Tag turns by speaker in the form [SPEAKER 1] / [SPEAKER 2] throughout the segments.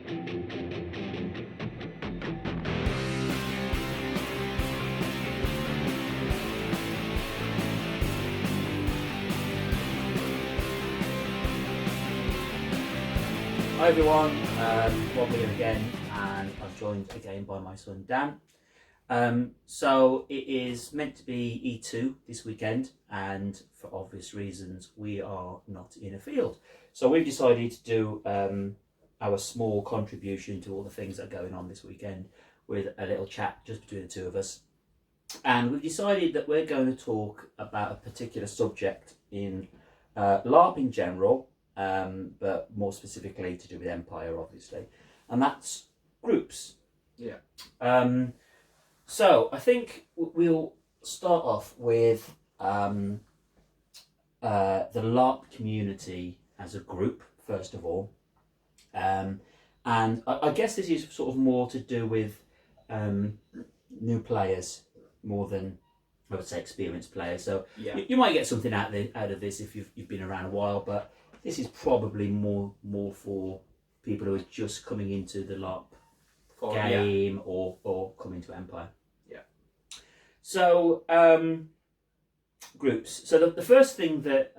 [SPEAKER 1] Hi everyone, Rob here again, and I'm joined again by my son Dan. So it is meant to be E2 this weekend, and for obvious reasons we are not in a field. So we've decided to do our small contribution to all the things that are going on this weekend with a little chat just between the two of us. And we've decided that we're going to talk about a particular subject in LARP in general, but more specifically to do with Empire, obviously, and that's groups.
[SPEAKER 2] Yeah.
[SPEAKER 1] So I think we'll start off with the LARP community as a group, first of all, and I guess this is sort of more to do with new players more than, I would say, experienced players. So
[SPEAKER 2] yeah.
[SPEAKER 1] you might get something out of this if you've been around a while, but this is probably more for people who are just coming into the LARP game or coming to Empire.
[SPEAKER 2] Yeah.
[SPEAKER 1] So groups. So the first thing that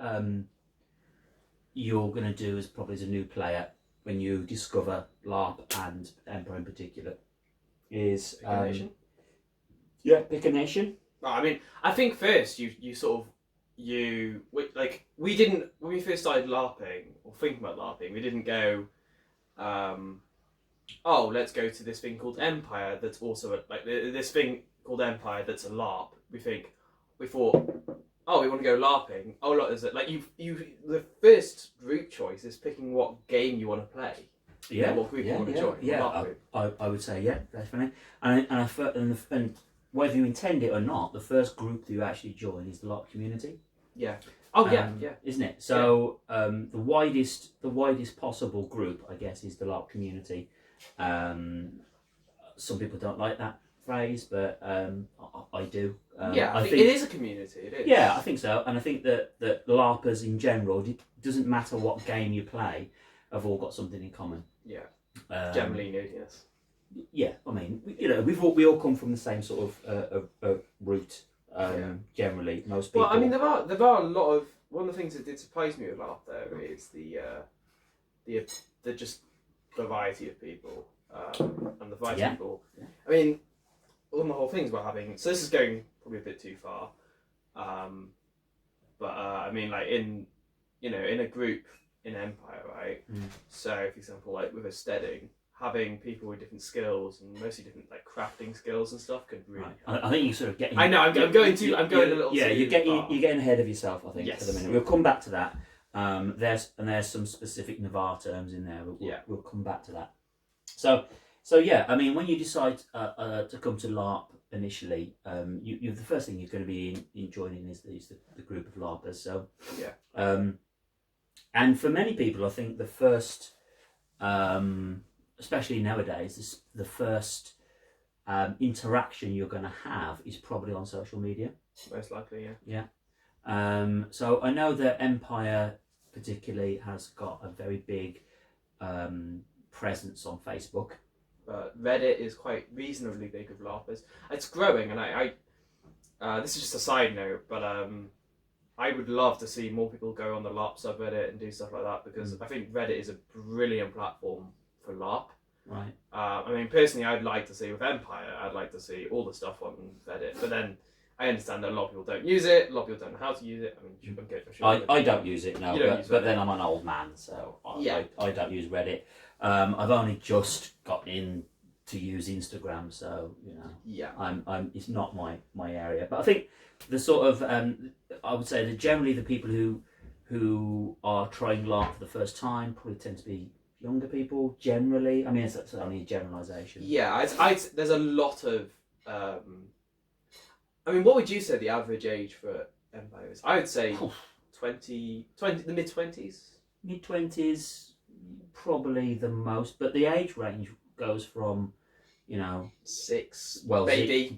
[SPEAKER 1] you're going to do as a new player when you discover LARP and Empire in particular is
[SPEAKER 2] pick a nation.
[SPEAKER 1] Yeah, pick a nation.
[SPEAKER 2] I mean, I think first we didn't, when we first started LARPing or thinking about LARPing, we didn't go, let's go to this thing called Empire that's also this thing called Empire that's a LARP. We thought, we want to go LARPing. Oh, look, is it like the first group choice is picking what game you want to play.
[SPEAKER 1] Yeah,
[SPEAKER 2] what group you want to join.
[SPEAKER 1] Yeah, I would say definitely. And whether you intend it or not, the first group that you actually join is the Larp Community.
[SPEAKER 2] Yeah.
[SPEAKER 1] Isn't it? So the widest possible group, I guess, is the Larp Community. Some people don't like that phrase, but I do.
[SPEAKER 2] I think it is a community. It is.
[SPEAKER 1] Yeah, I think so, and I think that LARPers in general, it doesn't matter what game you play, have all got something in common.
[SPEAKER 2] Yeah. Generally nerdiness.
[SPEAKER 1] Yeah, I mean, we all come from the same sort of route. Generally, most people.
[SPEAKER 2] Well, I mean, there are a lot of, one of the things that did surprise me with LARP though is the just variety of people and the variety of people. Yeah. I mean, one of the whole things about having, so this is going probably a bit too far, but I mean, like in a group in Empire, right? Mm. So, for example, like with a steading, having people with different skills and mostly different like crafting skills and stuff can really.
[SPEAKER 1] Right. I think you sort of getting.
[SPEAKER 2] I know. I'm going a little.
[SPEAKER 1] Yeah, you're getting ahead of yourself. I think.
[SPEAKER 2] Yes.
[SPEAKER 1] For the minute, we'll come back to that. There's some specific Navarre terms in there. We'll come back to that. So yeah, I mean, when you decide to come to LARP initially, you the first thing you're going to be in joining is the group of LARPers. So
[SPEAKER 2] yeah.
[SPEAKER 1] And for many people, I think the first. Especially nowadays, the first interaction you're going to have is probably on social media.
[SPEAKER 2] Most likely, yeah.
[SPEAKER 1] Yeah. So I know that Empire particularly has got a very big presence on Facebook.
[SPEAKER 2] Reddit is quite reasonably big with LARPers. It's growing, and I this is just a side note, but I would love to see more people go on the LARP subreddit and do stuff like that, because I think Reddit is a brilliant platform for LARP.
[SPEAKER 1] Right.
[SPEAKER 2] I mean, personally, I'd like to see with Empire, I'd like to see all the stuff on Reddit, but then I understand that a lot of people don't use it, a lot of people don't know how to use it. I mean,
[SPEAKER 1] I don't use it, no, but then I'm an old man, so I don't use Reddit. I've only just got in to use Instagram, so I'm it's not my area. But I think the sort of I would say that generally the people who are trying LARP for the first time probably tend to be younger people. Generally, I mean, it's only a generalisation.
[SPEAKER 2] Yeah, there's a lot of. I mean, what would you say the average age for Empire is? I would say 20, the mid-20s.
[SPEAKER 1] Mid-20s, probably the most, but the age range goes from,
[SPEAKER 2] 6,
[SPEAKER 1] babies.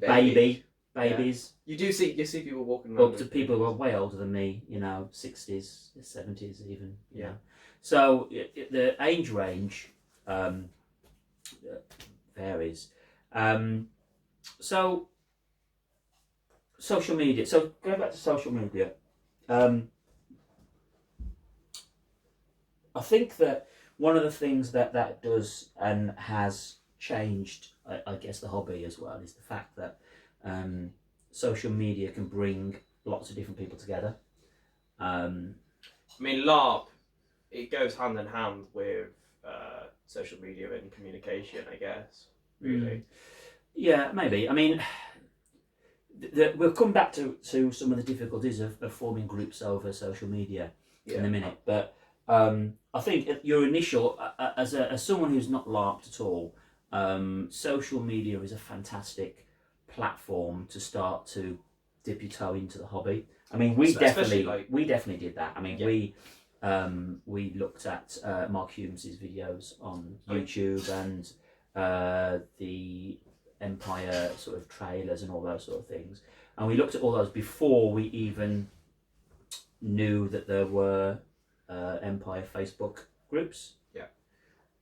[SPEAKER 1] Yeah.
[SPEAKER 2] You see people walking around
[SPEAKER 1] up to people who are way older than me, 60s, 70s even. Yeah. So the age range varies. So social media. So going back to social media, I think that one of the things that does and has changed, I guess, the hobby as well, is the fact that social media can bring lots of different people together.
[SPEAKER 2] I mean, LARP, it goes hand in hand with social media and communication, I guess, really.
[SPEAKER 1] Yeah, maybe. I mean, we'll come back to some of the difficulties of forming groups over social media in a minute, but I think your initial, as someone who's not LARPed at all, social media is a fantastic platform to start to dip your toe into the hobby. I mean, we definitely did that. I mean, we looked at Mark Humes' videos on YouTube and the Empire sort of trailers and all those sort of things, and we looked at all those before we even knew that there were Empire Facebook groups.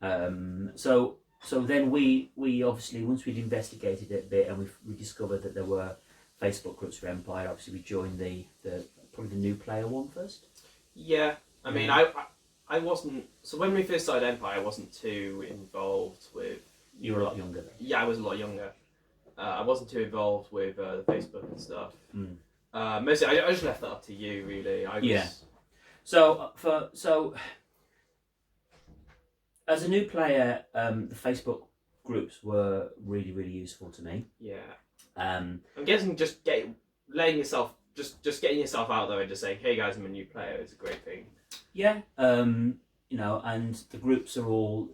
[SPEAKER 1] So then we obviously, once we'd investigated it a bit and we discovered that there were Facebook groups for Empire, obviously we joined the probably the new player one first.
[SPEAKER 2] Yeah, I mean, I wasn't. So when we first started Empire, I wasn't too involved with.
[SPEAKER 1] You were a lot younger then.
[SPEAKER 2] Yeah, I was a lot younger. I wasn't too involved with the Facebook and stuff. Mostly, I just left that up to you, really.
[SPEAKER 1] So as a new player, the Facebook groups were really, really useful to me.
[SPEAKER 2] Yeah.
[SPEAKER 1] I'm
[SPEAKER 2] guessing just getting yourself out there and just saying, "Hey guys, I'm a new player," is a great thing.
[SPEAKER 1] Yeah. You know, and the groups are all.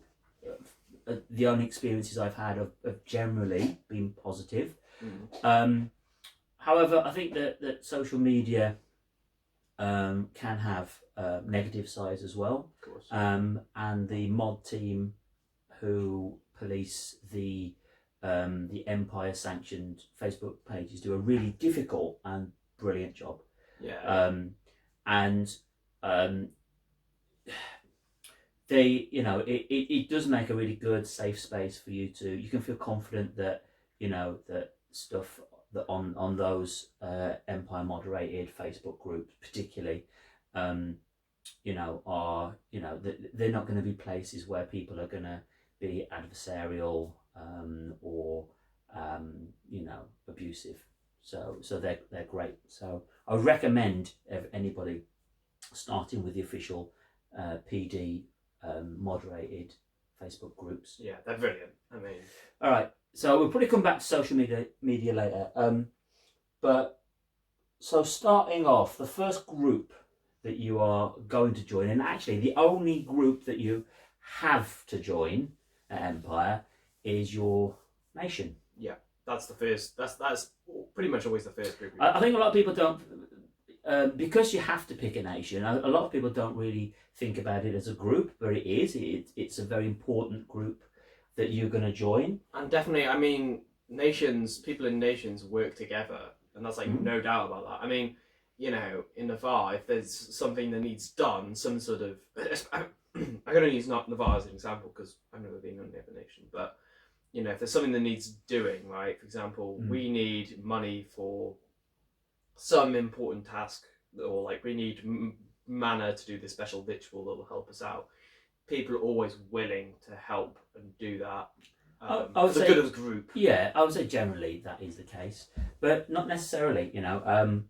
[SPEAKER 1] The only experiences I've had have generally been positive. However, I think that social media can have negative sides as well.
[SPEAKER 2] Of course.
[SPEAKER 1] And the mod team who police the Empire sanctioned Facebook pages do a really difficult and brilliant job.
[SPEAKER 2] Yeah.
[SPEAKER 1] They, you know, it does make a really good safe space for you can feel confident that, you know, that stuff that on those Empire moderated Facebook groups particularly, you know, are, you know, they're not going to be places where people are going to be adversarial or you know, abusive. So they're great. So I recommend anybody starting with the official PD moderated Facebook groups.
[SPEAKER 2] Yeah, they're brilliant. I mean,
[SPEAKER 1] all right. So we'll probably come back to social media later. But so starting off, the first group that you are going to join, and actually the only group that you have to join at Empire, is your nation.
[SPEAKER 2] Yeah, that's the first. That's pretty much always the first group.
[SPEAKER 1] I think a lot of people don't. Because you have to pick a nation, a lot of people don't really think about it as a group, but it is. It's a very important group that you're going to join.
[SPEAKER 2] And definitely, I mean, people in nations work together, and that's like no doubt about that. I mean, you know, in Navarre, if there's something that needs done, some sort of... I can only use Navarre as an example because I've never been on the other nation, but, you know, if there's something that needs doing, right? For example, we need money for some important task, or like we need mana to do this special ritual that will help us out. People are always willing to help and do that for the good of the group.
[SPEAKER 1] Yeah, I would say generally that is the case, but not necessarily, you know.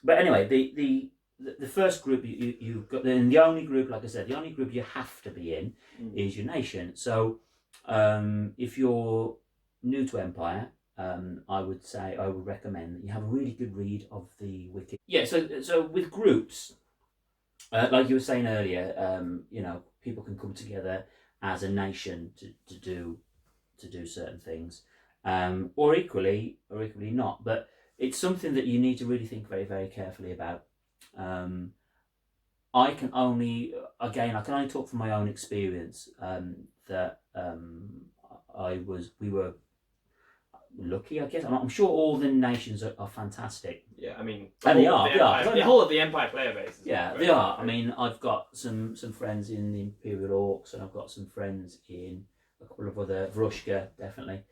[SPEAKER 1] But anyway, the first group you've got, and the only group, like I said, the only group you have to be in is your nation. So if you're new to Empire, I would recommend that you have a really good read of the wiki. Yeah, so with groups, like you were saying earlier, you know, people can come together as a nation to do certain things, or equally not. But it's something that you need to really think very, very carefully about. I can only talk from my own experience, that we were lucky, I guess. I'm sure all the nations are fantastic.
[SPEAKER 2] Yeah, I mean,
[SPEAKER 1] they are.
[SPEAKER 2] The whole of the Empire player base.
[SPEAKER 1] Yeah, they are. I mean, I've got some friends in the Imperial Orcs, and I've got some friends in a couple of other, Vrushka, definitely,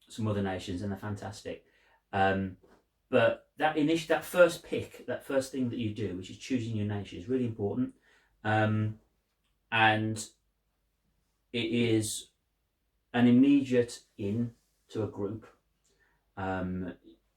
[SPEAKER 1] some other nations, and they're fantastic. But that first pick, that first thing that you do, which is choosing your nation, is really important. And it is an immediate in to a group.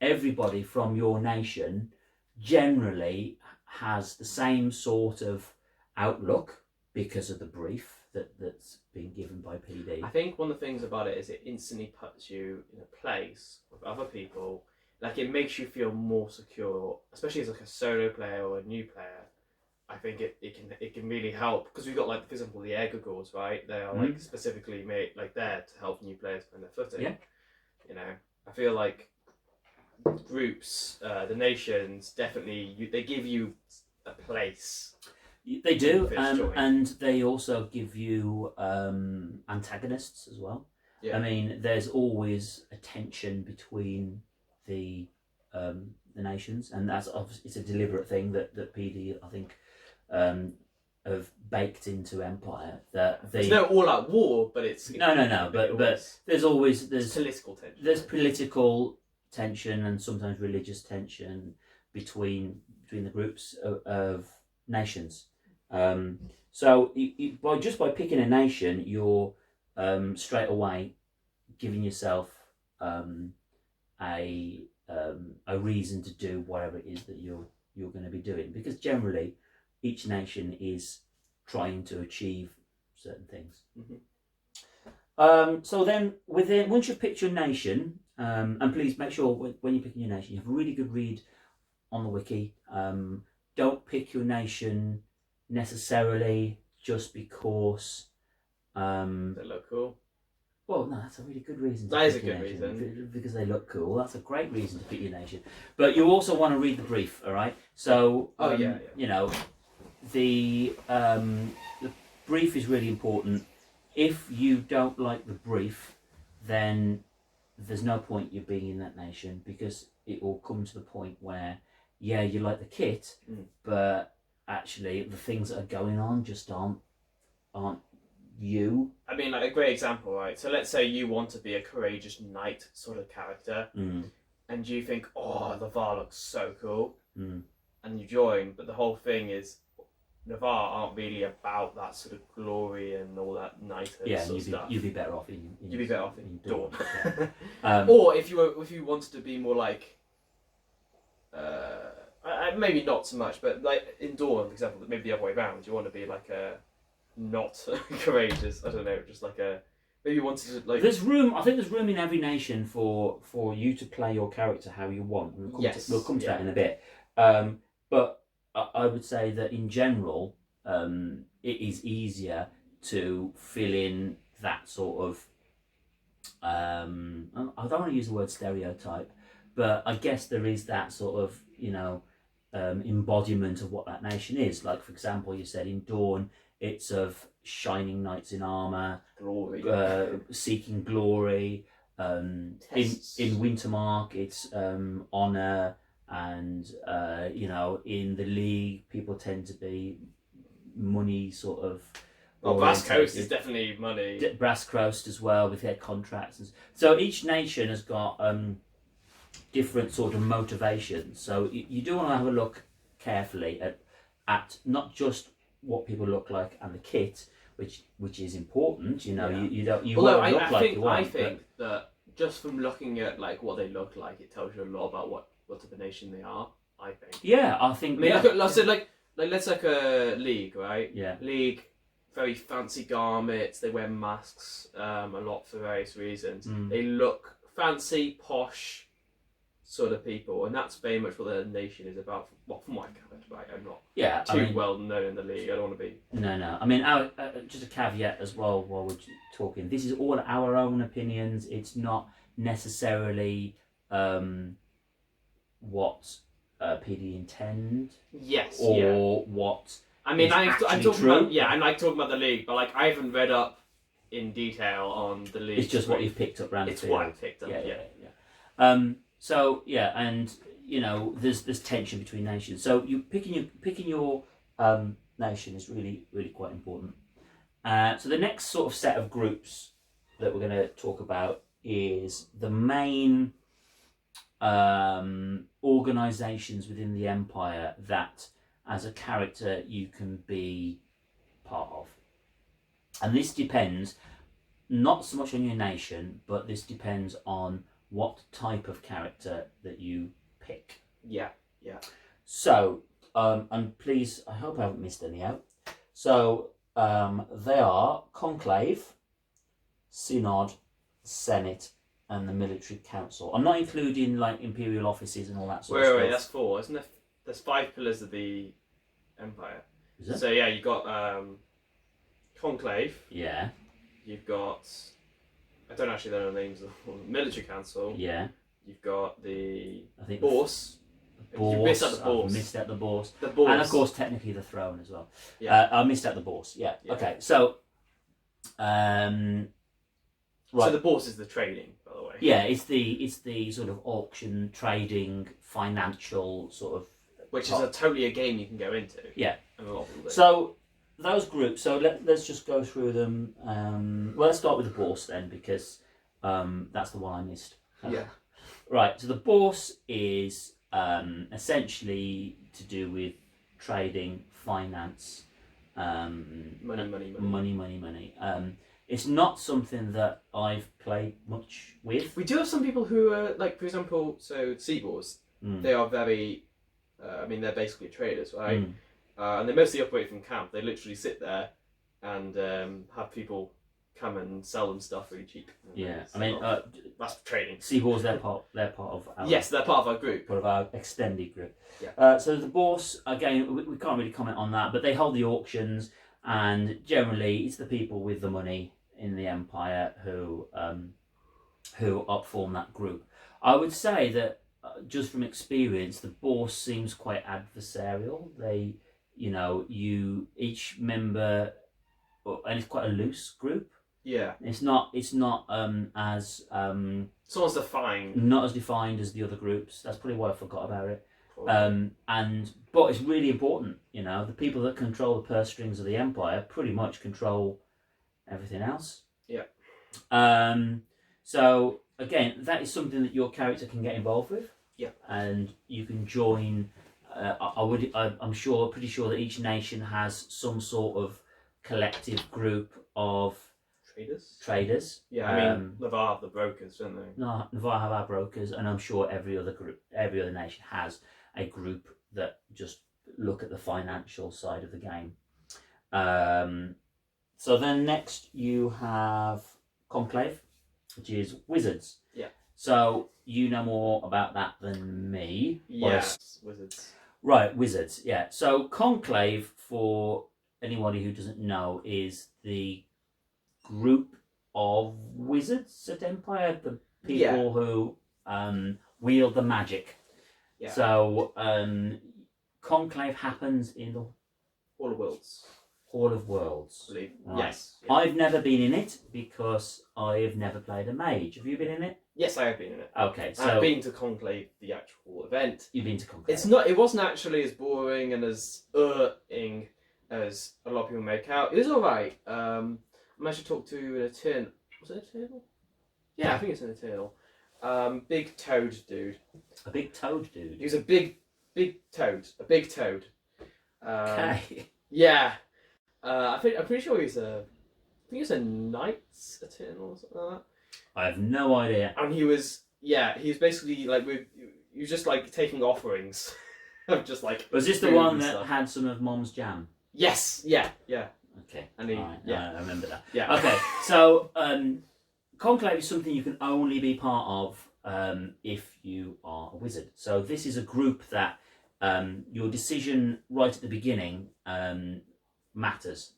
[SPEAKER 1] Everybody from your nation generally has the same sort of outlook because of the brief that's been given by PD.
[SPEAKER 2] I think one of the things about it is it instantly puts you in a place with other people. Like, it makes you feel more secure, especially as like a solo player or a new player. I think it can really help, because we've got, like, for example, the egregores, right? They are like specifically made like there to help new players find their footing.
[SPEAKER 1] Yeah.
[SPEAKER 2] You know, I feel like groups, the nations, definitely they give you a place.
[SPEAKER 1] They do, and they also give you antagonists as well. Yeah. I mean, there's always a tension between the nations, and that's obviously, it's a deliberate thing that PD, I think, have baked into Empire. That
[SPEAKER 2] there's no all-out war, but it's
[SPEAKER 1] no. But there's
[SPEAKER 2] political tension.
[SPEAKER 1] There's political tension and sometimes religious tension between the groups of nations. So by picking a nation, you're straight away giving yourself a reason to do whatever it is that you're going to be doing, because generally each nation is trying to achieve certain things. So then once you've picked your nation, and please make sure when you're picking your nation you have a really good read on the wiki. Don't pick your nation necessarily just because
[SPEAKER 2] they look cool.
[SPEAKER 1] Well, no, that's a really good reason.
[SPEAKER 2] That is a good reason.
[SPEAKER 1] Because they look cool. That's a great reason to pick your nation. But you also want to read the brief, all right? So, you know, the brief is really important. If you don't like the brief, then there's no point you being in that nation, because it will come to the point where, yeah, you like the kit, but actually the things that are going on just aren't you.
[SPEAKER 2] I mean, like, a great example, right? So let's say you want to be a courageous knight sort of character, and you think, oh, Navarre looks so cool, and you join, but the whole thing is Navarre aren't really about that sort of glory and all that knighthood sort of stuff.
[SPEAKER 1] You'd be better off in
[SPEAKER 2] Dawn.
[SPEAKER 1] Yeah.
[SPEAKER 2] Or if you wanted to be more like, maybe not so much, but like in Dawn, for example, maybe the other way around. You want to be like a not courageous. I don't know, just like a, maybe you wanted to like.
[SPEAKER 1] There's room. I think there's room in every nation for you to play your character how you want. We'll come to that in a bit. But I would say that in general, it is easier to fill in that sort of. I don't want to use the word stereotype, but I guess there is that sort of, you know, embodiment of what that nation is. Like, for example, you said in Dawn, it's of shining knights in armour,
[SPEAKER 2] glory,
[SPEAKER 1] seeking glory. In Wintermark, it's honour, and you know, in the League, people tend to be money sort of.
[SPEAKER 2] Well, Brass Coast is definitely money.
[SPEAKER 1] Brass Coast as well, with their contracts. So each nation has got different sort of motivations. So you do want to have a look carefully at not just what people look like and the kit, which is important. You know, you don't. I
[SPEAKER 2] think that just from looking at like what they look like, it tells you a lot about what type of nation they are. I think.
[SPEAKER 1] Yeah, I think.
[SPEAKER 2] I mean, let's like a League, right?
[SPEAKER 1] Yeah.
[SPEAKER 2] League, very fancy garments. They wear masks a lot for various reasons. They look fancy, posh sort of people, and that's very much what the nation is about. Well, from what I gathered, right? I'm not too well known in the League. I don't want to be.
[SPEAKER 1] No. I mean, just a caveat as well while we're talking. This is all our own opinions. It's not necessarily what PD intend.
[SPEAKER 2] Yes.
[SPEAKER 1] Or what.
[SPEAKER 2] I mean, I'm talking
[SPEAKER 1] true.
[SPEAKER 2] about I'm like talking about the League, but like I haven't read up in detail on the League.
[SPEAKER 1] It's just what you've picked up around the field.
[SPEAKER 2] It's what I've picked up. Yeah.
[SPEAKER 1] So yeah, and you know, there's tension between nations. So you picking your nation is really, really quite important. So the next sort of set of groups that we're going to talk about is the main organisations within the Empire that, as a character, you can be part of. And this depends not so much on your nation, but this depends on what type of character that you pick.
[SPEAKER 2] Yeah.
[SPEAKER 1] So, and please, I hope I haven't missed any out. So, they are Conclave, Synod, Senate, and the Military Council. I'm not including like imperial offices and all that sort of stuff.
[SPEAKER 2] Wait, that's 4, isn't there? There's 5 pillars of the Empire.
[SPEAKER 1] Is it?
[SPEAKER 2] So yeah, you've got Conclave.
[SPEAKER 1] Yeah.
[SPEAKER 2] You've got, I don't actually know the names of the Military Council.
[SPEAKER 1] Yeah.
[SPEAKER 2] You've got the
[SPEAKER 1] I think
[SPEAKER 2] Bourse. You missed out the Bourse.
[SPEAKER 1] I missed out the Bourse.
[SPEAKER 2] The Bourse.
[SPEAKER 1] And of course, technically the throne as well.
[SPEAKER 2] Yeah.
[SPEAKER 1] I missed out the Bourse. Yeah. Okay. So, right.
[SPEAKER 2] So the Bourse is the trading, by the way.
[SPEAKER 1] Yeah, it's the sort of auction, trading, financial sort of.
[SPEAKER 2] Which is totally a game you can go into.
[SPEAKER 1] Yeah.
[SPEAKER 2] And a lot of people do.
[SPEAKER 1] So those groups. So let's just go through them. Well, let's start with the Bourse then, because that's the one I missed.
[SPEAKER 2] Yeah.
[SPEAKER 1] Right. So the Bourse is essentially to do with trading, finance, money. It's not something that I've played much with.
[SPEAKER 2] We do have some people who are, like, for example, so Seaboars, they are very, they're basically traders, right? And they mostly operate from camp. They literally sit there and have people come and sell them stuff really cheap.
[SPEAKER 1] Yeah,
[SPEAKER 2] that's trading.
[SPEAKER 1] Seaboars, they're part of our...
[SPEAKER 2] Yes, they're part of our group.
[SPEAKER 1] Part of our extended group.
[SPEAKER 2] Yeah.
[SPEAKER 1] So the Bourse, again, we can't really comment on that, but they hold the auctions, and generally it's the people with the money in the Empire who form that group. I would say that just from experience, the Bourse seems quite adversarial. They, each member, and it's quite a loose group.
[SPEAKER 2] Yeah.
[SPEAKER 1] It's not as
[SPEAKER 2] Someone's defined.
[SPEAKER 1] Not as defined as the other groups. That's probably why I forgot about it. But it's really important. The people that control the purse strings of the Empire pretty much control everything else.
[SPEAKER 2] Yeah.
[SPEAKER 1] So again, that is something that your character can get involved with.
[SPEAKER 2] Yeah.
[SPEAKER 1] And you can join. I'm pretty sure that each nation has some sort of collective group of traders.
[SPEAKER 2] Yeah, Navarre have the brokers, don't they?
[SPEAKER 1] No, Navarre have our brokers, and I'm sure every other nation has a group that just look at the financial side of the game. So then next you have Conclave, which is wizards.
[SPEAKER 2] Yeah.
[SPEAKER 1] So you know more about that than me.
[SPEAKER 2] Yes, wizards.
[SPEAKER 1] Right, wizards, yeah. So Conclave, for anybody who doesn't know, is the group of wizards at Empire, the people who wield the magic.
[SPEAKER 2] Yeah.
[SPEAKER 1] So Conclave happens in the
[SPEAKER 2] Hall of Worlds.
[SPEAKER 1] Hall of Worlds.
[SPEAKER 2] I believe.
[SPEAKER 1] Right.
[SPEAKER 2] Yes. Yeah.
[SPEAKER 1] I've never been in it because I've never played a mage. Have you been in it?
[SPEAKER 2] Yes, I have been in it.
[SPEAKER 1] Okay, so
[SPEAKER 2] I've been to Conclave, the actual event.
[SPEAKER 1] You've been to Conclave.
[SPEAKER 2] It wasn't actually as boring and as ing as a lot of people make out. It was alright. I managed to talk to an Eternal. Was it Eternal? Yeah, I think it's an Eternal. Big toad dude.
[SPEAKER 1] A big toad dude.
[SPEAKER 2] He was a big toad. A big toad.
[SPEAKER 1] Okay.
[SPEAKER 2] Yeah. I'm pretty sure he's a Knights Eternal or something like that.
[SPEAKER 1] I have no idea.
[SPEAKER 2] And he was basically like he was just like taking offerings of just like.
[SPEAKER 1] Was this the one that had some of Mom's jam?
[SPEAKER 2] Yes. Yeah.
[SPEAKER 1] Okay.
[SPEAKER 2] And
[SPEAKER 1] I remember that.
[SPEAKER 2] Yeah.
[SPEAKER 1] Okay. So Conclave is something you can only be part of if you are a wizard. So this is a group that your decision right at the beginning matters.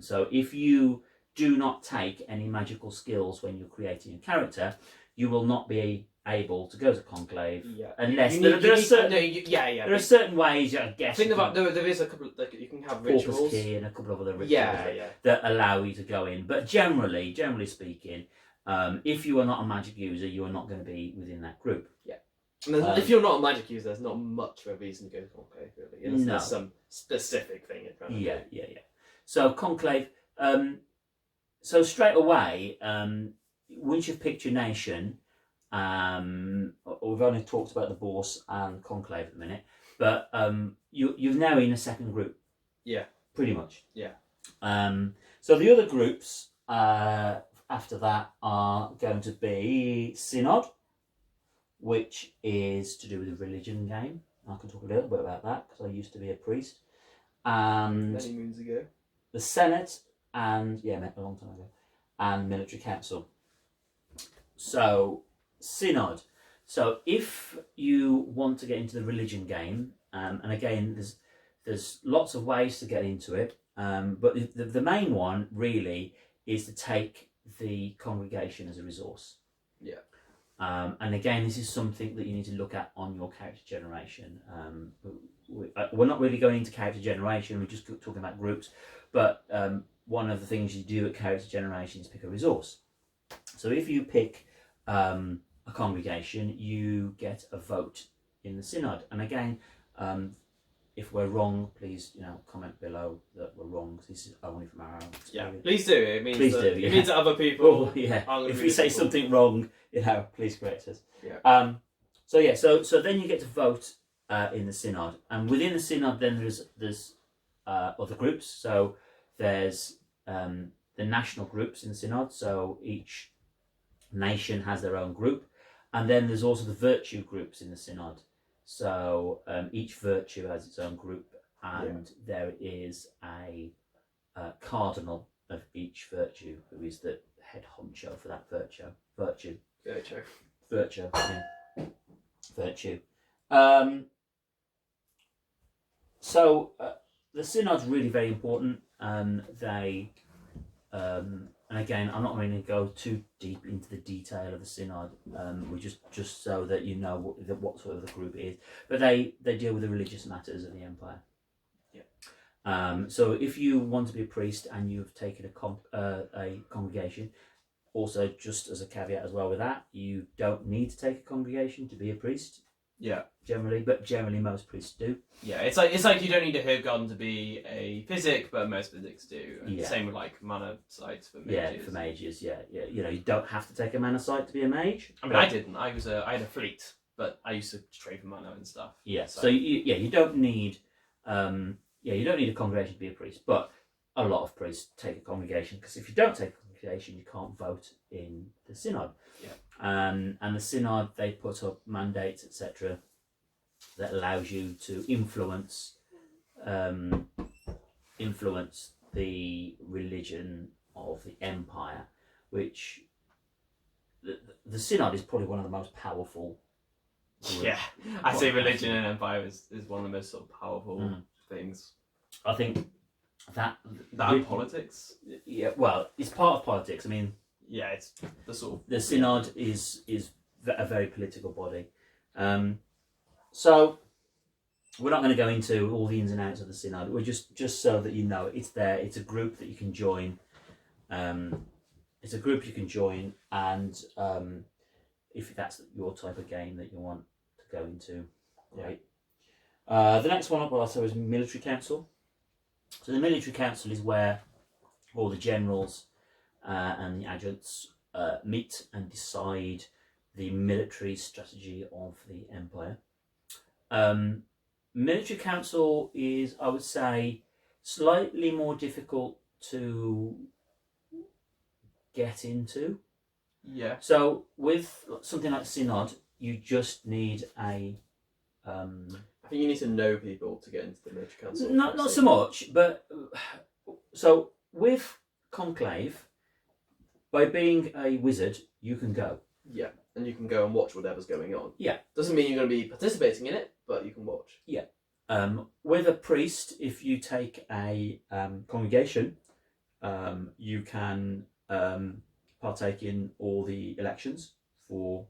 [SPEAKER 1] So if you do not take any magical skills when you're creating a character, you will not be able to go to Conclave unless there are certain ways, I guess.
[SPEAKER 2] Think about there is a couple like you can have rituals.
[SPEAKER 1] Corpus Key and a couple of other rituals that allow you to go in. But generally speaking, if you are not a magic user, you are not going to be within that group.
[SPEAKER 2] Yeah. And if you're not a magic user, there's not much of a reason to go to Conclave, really. Unless there's some specific thing you're trying to do.
[SPEAKER 1] Yeah. So Conclave, So straight away, once you've picked your nation, we've only talked about the Bourse and Conclave at the minute, but you're now in a second group.
[SPEAKER 2] Yeah.
[SPEAKER 1] Pretty much.
[SPEAKER 2] Yeah.
[SPEAKER 1] So the other groups after that are going to be Synod, which is to do with the religion game. I can talk a little bit about that because I used to be a priest. And
[SPEAKER 2] many moons ago.
[SPEAKER 1] The Senate, and a long time ago, and Military Council. So Synod. So if you want to get into the religion game, and again, there's lots of ways to get into it, but the main one really is to take the congregation as a resource.
[SPEAKER 2] Yeah.
[SPEAKER 1] And again, this is something that you need to look at on your character generation. We're not really going into character generation, we're just talking about groups, but one of the things you do at character generation is pick a resource. So if you pick a congregation, you get a vote in the synod. And again, if we're wrong, please comment below that we're wrong. This is only from our own experience.
[SPEAKER 2] Yeah, please do. It means
[SPEAKER 1] It
[SPEAKER 2] means that other people.
[SPEAKER 1] Well, yeah.
[SPEAKER 2] Aren't
[SPEAKER 1] If we say something wrong, please correct us.
[SPEAKER 2] Yeah.
[SPEAKER 1] So then you get to vote in the synod, and within the synod, then there's other groups. So there's the national groups in the synod. So each nation has their own group, and then there's also the virtue groups in the synod. So each virtue has its own group, and there is a cardinal of each virtue, who is the head honcho for that virtue. So the synod's really very important. And again, I'm not going to go too deep into the detail of the synod. We just so that you know what sort of the group is. But they deal with the religious matters of the empire. Yeah. So if you want to be a priest and you've taken a congregation, also just as a caveat as well with that, you don't need to take a congregation to be a priest.
[SPEAKER 2] Yeah.
[SPEAKER 1] Generally most priests do.
[SPEAKER 2] Yeah, it's like you don't need a Hirgon to be a physic, but most physics do. And same with like mana sites for mages.
[SPEAKER 1] Yeah, for mages. Yeah. You don't have to take a mana site to be a mage.
[SPEAKER 2] I mean, I didn't. I had a fleet, but I used to trade for mana and stuff.
[SPEAKER 1] Yeah. So you don't need you don't need a congregation to be a priest, but a lot of priests take a congregation, because if you don't take a congregation, you can't vote in the synod.
[SPEAKER 2] Yeah.
[SPEAKER 1] And the synod, they put up mandates, etc., that allows you to influence the religion of the empire, which the synod is probably one of the most powerful.
[SPEAKER 2] Yeah, I say religion and empire is one of the most sort of powerful things.
[SPEAKER 1] I think that
[SPEAKER 2] politics.
[SPEAKER 1] Yeah, well, it's part of politics. I mean,
[SPEAKER 2] yeah, it's the sort of
[SPEAKER 1] the synod is a very political body. So we're not going to go into all the ins and outs of the synod. We're just so that you know it's there. It's a group that you can join. It's a group you can join, and if that's your type of game that you want to go into, great. The next one up, well, is military council. So the military council is where all the generals and the adjuncts meet and decide the military strategy of the empire. Military council is, I would say, slightly more difficult to get into.
[SPEAKER 2] Yeah.
[SPEAKER 1] So with something like synod, you just need a
[SPEAKER 2] I think you need to know people to get into the military council.
[SPEAKER 1] Not so much, but so with Conclave, by being a wizard, you can go.
[SPEAKER 2] Yeah, and you can go and watch whatever's going on.
[SPEAKER 1] Yeah.
[SPEAKER 2] Doesn't mean you're going to be participating in it, but you can watch.
[SPEAKER 1] Yeah. With a priest, if you take a congregation, you can partake in all the elections for,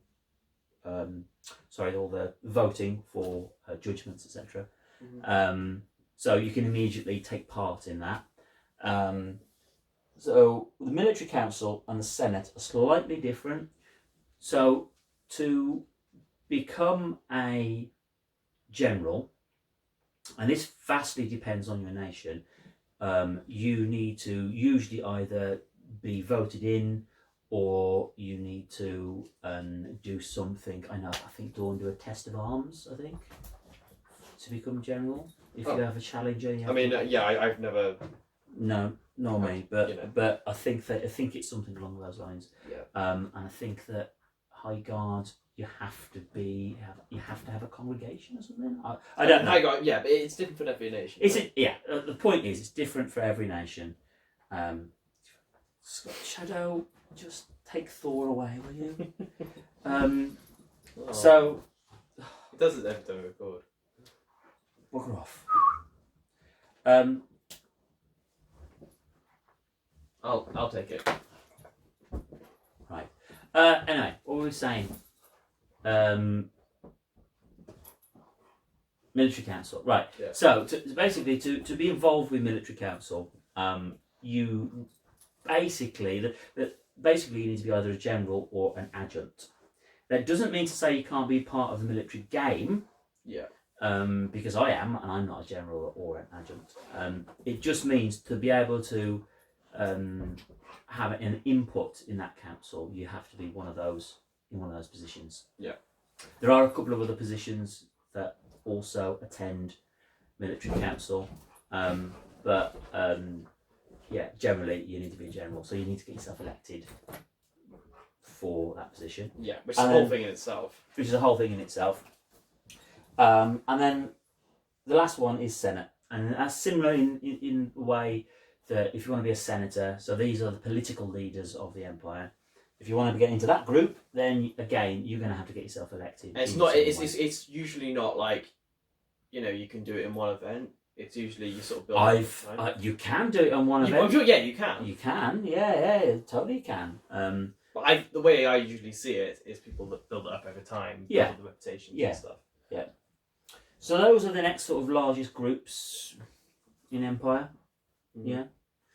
[SPEAKER 1] all the voting for judgments, etc.
[SPEAKER 2] Mm-hmm.
[SPEAKER 1] So you can immediately take part in that. So the military council and the Senate are slightly different. So to become a general, and this vastly depends on your nation, you need to usually either be voted in, or you need to do something. I think Dawn do a test of arms, I think, to become general. If you have a challenger,
[SPEAKER 2] I've never.
[SPEAKER 1] No, not me, but
[SPEAKER 2] you know.
[SPEAKER 1] but I think it's something along those lines.
[SPEAKER 2] Yeah.
[SPEAKER 1] And I think that High Guard, you have to have a congregation or something. I don't know.
[SPEAKER 2] High Guard, yeah, but it's different for every nation.
[SPEAKER 1] The point is, it's different for every nation. Shadow, just take Thor away, will you? So
[SPEAKER 2] it doesn't every time we record.
[SPEAKER 1] Bugger off.
[SPEAKER 2] I'll take it.
[SPEAKER 1] Right. Anyway, what were we saying? Military Council. Right.
[SPEAKER 2] Yeah.
[SPEAKER 1] So basically, to be involved with Military Council, you basically you need to be either a general or an adjutant. That doesn't mean to say you can't be part of the military game.
[SPEAKER 2] Yeah.
[SPEAKER 1] Because I am, and I'm not a general or an adjutant. It just means to be able to have an input in that council, you have to be in one of those positions.
[SPEAKER 2] Yeah.
[SPEAKER 1] There are a couple of other positions that also attend military council, but generally you need to be a general, so you need to get yourself elected for that position.
[SPEAKER 2] Yeah, which is a whole thing in itself.
[SPEAKER 1] Which is a whole thing in itself. And then the last one is Senate, and that's similar in a way that if you want to be a senator, so these are the political leaders of the Empire. If you want to get into that group, then again you're going to have to get yourself elected.
[SPEAKER 2] And it's usually not like, you can do it in one event. It's usually you sort of build.
[SPEAKER 1] You can do it on one event.
[SPEAKER 2] I'm sure, you can.
[SPEAKER 1] You can, yeah, totally can.
[SPEAKER 2] But the way I usually see it is people that build it up over time, build up the reputations and stuff.
[SPEAKER 1] Yeah. So those are the next sort of largest groups in Empire. Mm-hmm. Yeah.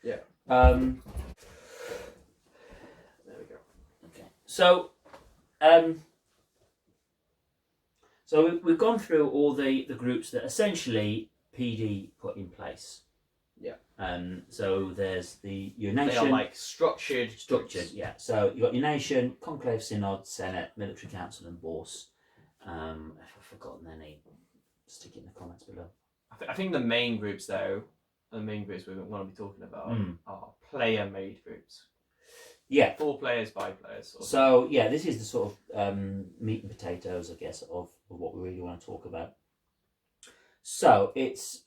[SPEAKER 2] Yeah.
[SPEAKER 1] There
[SPEAKER 2] we go.
[SPEAKER 1] Okay. So, we've gone through all the groups that essentially PD put in place.
[SPEAKER 2] Yeah.
[SPEAKER 1] So there's your nation.
[SPEAKER 2] They are like structured.
[SPEAKER 1] Yeah. So you've got your nation, Conclave, Synod, Senate, Military Council, and Bourse. If I've forgotten any, stick it in the comments below.
[SPEAKER 2] I think the main groups, though, the main groups we want to be talking about are player-made groups.
[SPEAKER 1] Yeah.
[SPEAKER 2] 4 players, 5 players.
[SPEAKER 1] So, this is the sort of meat and potatoes, I guess, of what we really want to talk about. So, it's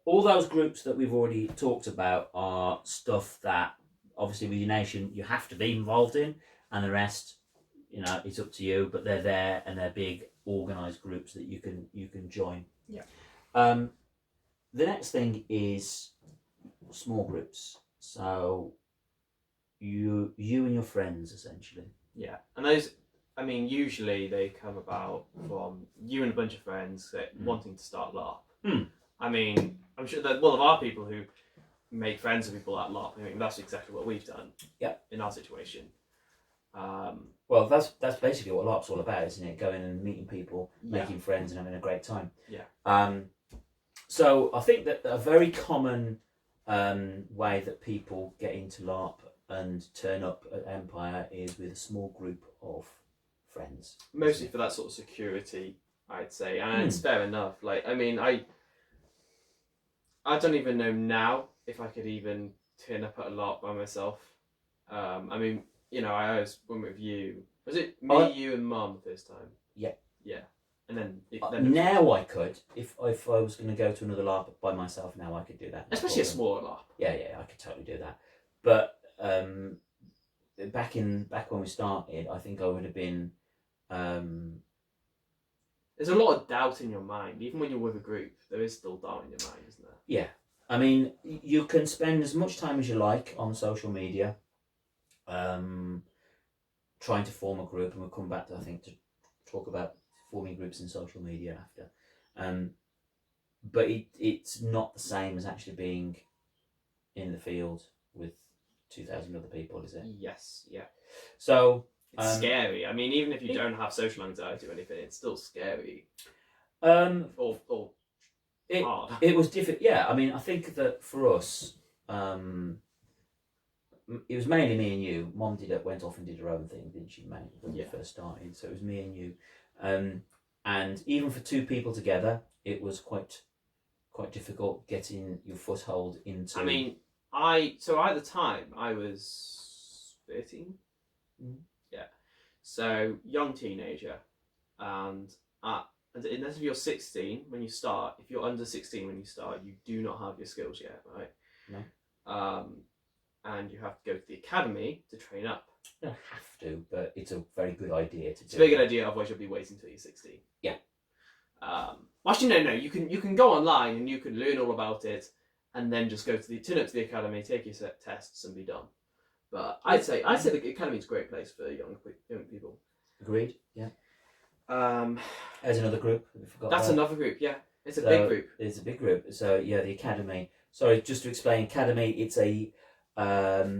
[SPEAKER 1] all those groups that we've already talked about are stuff that, obviously, with your nation, you have to be involved in, and the rest, it's up to you, but they're there, and they're big, organised groups that you can join.
[SPEAKER 2] Yeah.
[SPEAKER 1] The next thing is small groups. So you and your friends, essentially.
[SPEAKER 2] Yeah, and those, usually they come about from you and a bunch of friends wanting to start LARP. I'm sure that there are people who make friends with people at LARP. That's exactly what we've done. Yeah. In our situation.
[SPEAKER 1] Well, that's basically what LARP's all about, isn't it? Going and meeting people, making friends, and having a great time.
[SPEAKER 2] Yeah.
[SPEAKER 1] So I think that a very common way that people get into LARP and turn up at Empire is with a small group of friends.
[SPEAKER 2] Mostly for that sort of security, I'd say, and it's fair enough. I don't even know now if I could even turn up at a LARP by myself. I always went with you. Was it me, you, and Mum the first time? Yeah. Yeah. And then
[SPEAKER 1] now I could, if I was going to go to another LARP by myself, now I could do that.
[SPEAKER 2] Especially a smaller LARP.
[SPEAKER 1] Yeah, I could totally do that. But back when we started, I think I would have been.
[SPEAKER 2] There's a lot of doubt in your mind, even when you're with a group. There is still doubt in your mind, isn't there?
[SPEAKER 1] Yeah, you can spend as much time as you like on social media, trying to form a group, and we'll come back to to talk about forming groups in social media after. But it's not the same as actually being in the field with 2,000 other people, is it?
[SPEAKER 2] Yes, yeah.
[SPEAKER 1] So
[SPEAKER 2] it's scary. Even if you don't have social anxiety or anything, it's still scary. hard.
[SPEAKER 1] It was difficult. Yeah, I mean, I think that for us, it was mainly me and you. Mom went off and did her own thing, didn't she, mate? When we first started, so it was me and you. And even for two people together, it was quite difficult getting your foothold into.
[SPEAKER 2] I mean, at the time I was 13. Yeah, so young teenager, and unless you're 16 when you start, if you're under 16 when you start, you do not have your skills yet, right?
[SPEAKER 1] No.
[SPEAKER 2] And you have to go to the academy to train up.
[SPEAKER 1] You don't have to, but it's a very good idea to do.
[SPEAKER 2] It's a very good idea, otherwise you'll be waiting until you're 16.
[SPEAKER 1] Yeah.
[SPEAKER 2] Actually, no. You can go online and you can learn all about it, and then just turn up to the academy, take your set tests, and be done. But I'd say the academy is a great place for young people.
[SPEAKER 1] Agreed. Yeah.
[SPEAKER 2] There's
[SPEAKER 1] another group.
[SPEAKER 2] That's another group. Yeah, it's a big group.
[SPEAKER 1] It's a big group. So yeah, the academy. Sorry, just to explain, academy. It's a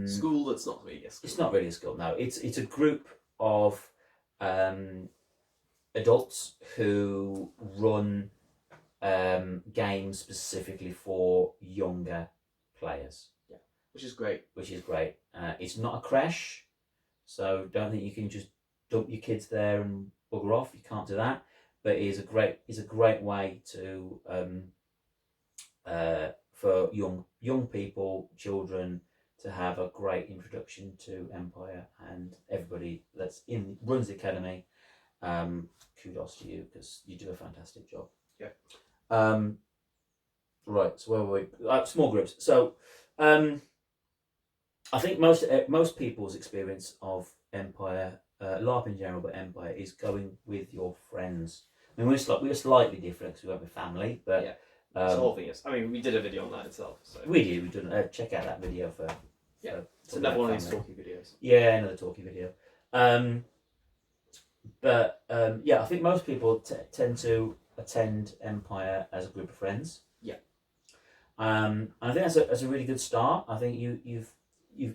[SPEAKER 2] school that's not really a school.
[SPEAKER 1] It's not really a school. No, it's a group of adults who run games specifically for younger players.
[SPEAKER 2] Yeah, which is great.
[SPEAKER 1] It's not a crash, so don't think you can just dump your kids there and bugger off. You can't do that. But it is a great way to for young people, children, to have a great introduction to Empire, and everybody runs the academy. Kudos to you, because you do a fantastic job.
[SPEAKER 2] Yeah.
[SPEAKER 1] Right. So where were we? Small groups. So, I think most people's experience of Empire, LARP in general, but Empire, is going with your friends. I mean, we're slightly different because we went with family, but
[SPEAKER 2] yeah. The whole thing is. I mean, we did a video on that itself. So.
[SPEAKER 1] We did. We've done. Check out that video for.
[SPEAKER 2] Yeah. It's another one of these talkie videos.
[SPEAKER 1] Yeah, another talkie video. I think most people tend to attend Empire as a group of friends.
[SPEAKER 2] Yeah.
[SPEAKER 1] And I think that's a really good start. I think you've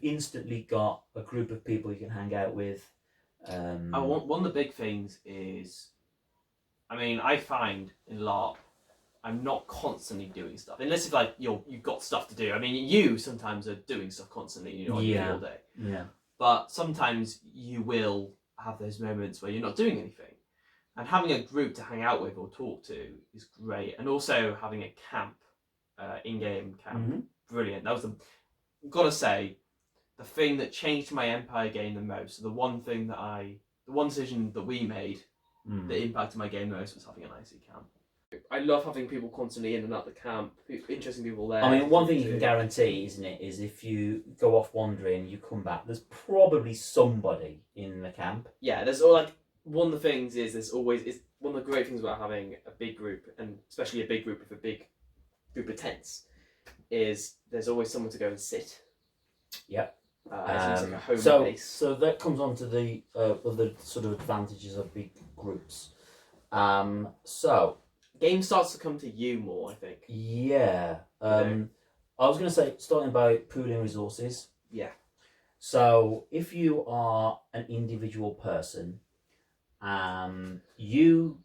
[SPEAKER 1] instantly got a group of people you can hang out with.
[SPEAKER 2] One of the big things is, I mean, I find in LARP, I'm not constantly doing stuff unless if you've got stuff to do. I mean, you sometimes are doing stuff constantly, all day.
[SPEAKER 1] Yeah.
[SPEAKER 2] But sometimes you will have those moments where you're not doing anything, and having a group to hang out with or talk to is great. And also having a camp, in-game camp, brilliant. That was gotta say, the thing that changed my Empire game the most. The one decision that we made that impacted my game the most was having an IC camp. I love having people constantly in and out the camp, interesting people there.
[SPEAKER 1] I mean, one thing you can guarantee, isn't it, is if you go off wandering, you come back, there's probably somebody in the camp.
[SPEAKER 2] Yeah, one of the things is one of the great things about having a big group, and especially a big group with a big group of tents, is there's always someone to go and sit.
[SPEAKER 1] Yep.
[SPEAKER 2] It's like a home base.
[SPEAKER 1] So that comes on to the other sort of advantages of big groups.
[SPEAKER 2] Game starts to come to you more, I think.
[SPEAKER 1] Yeah. I was going to say, starting by pooling resources.
[SPEAKER 2] Yeah.
[SPEAKER 1] So if you are an individual person, you,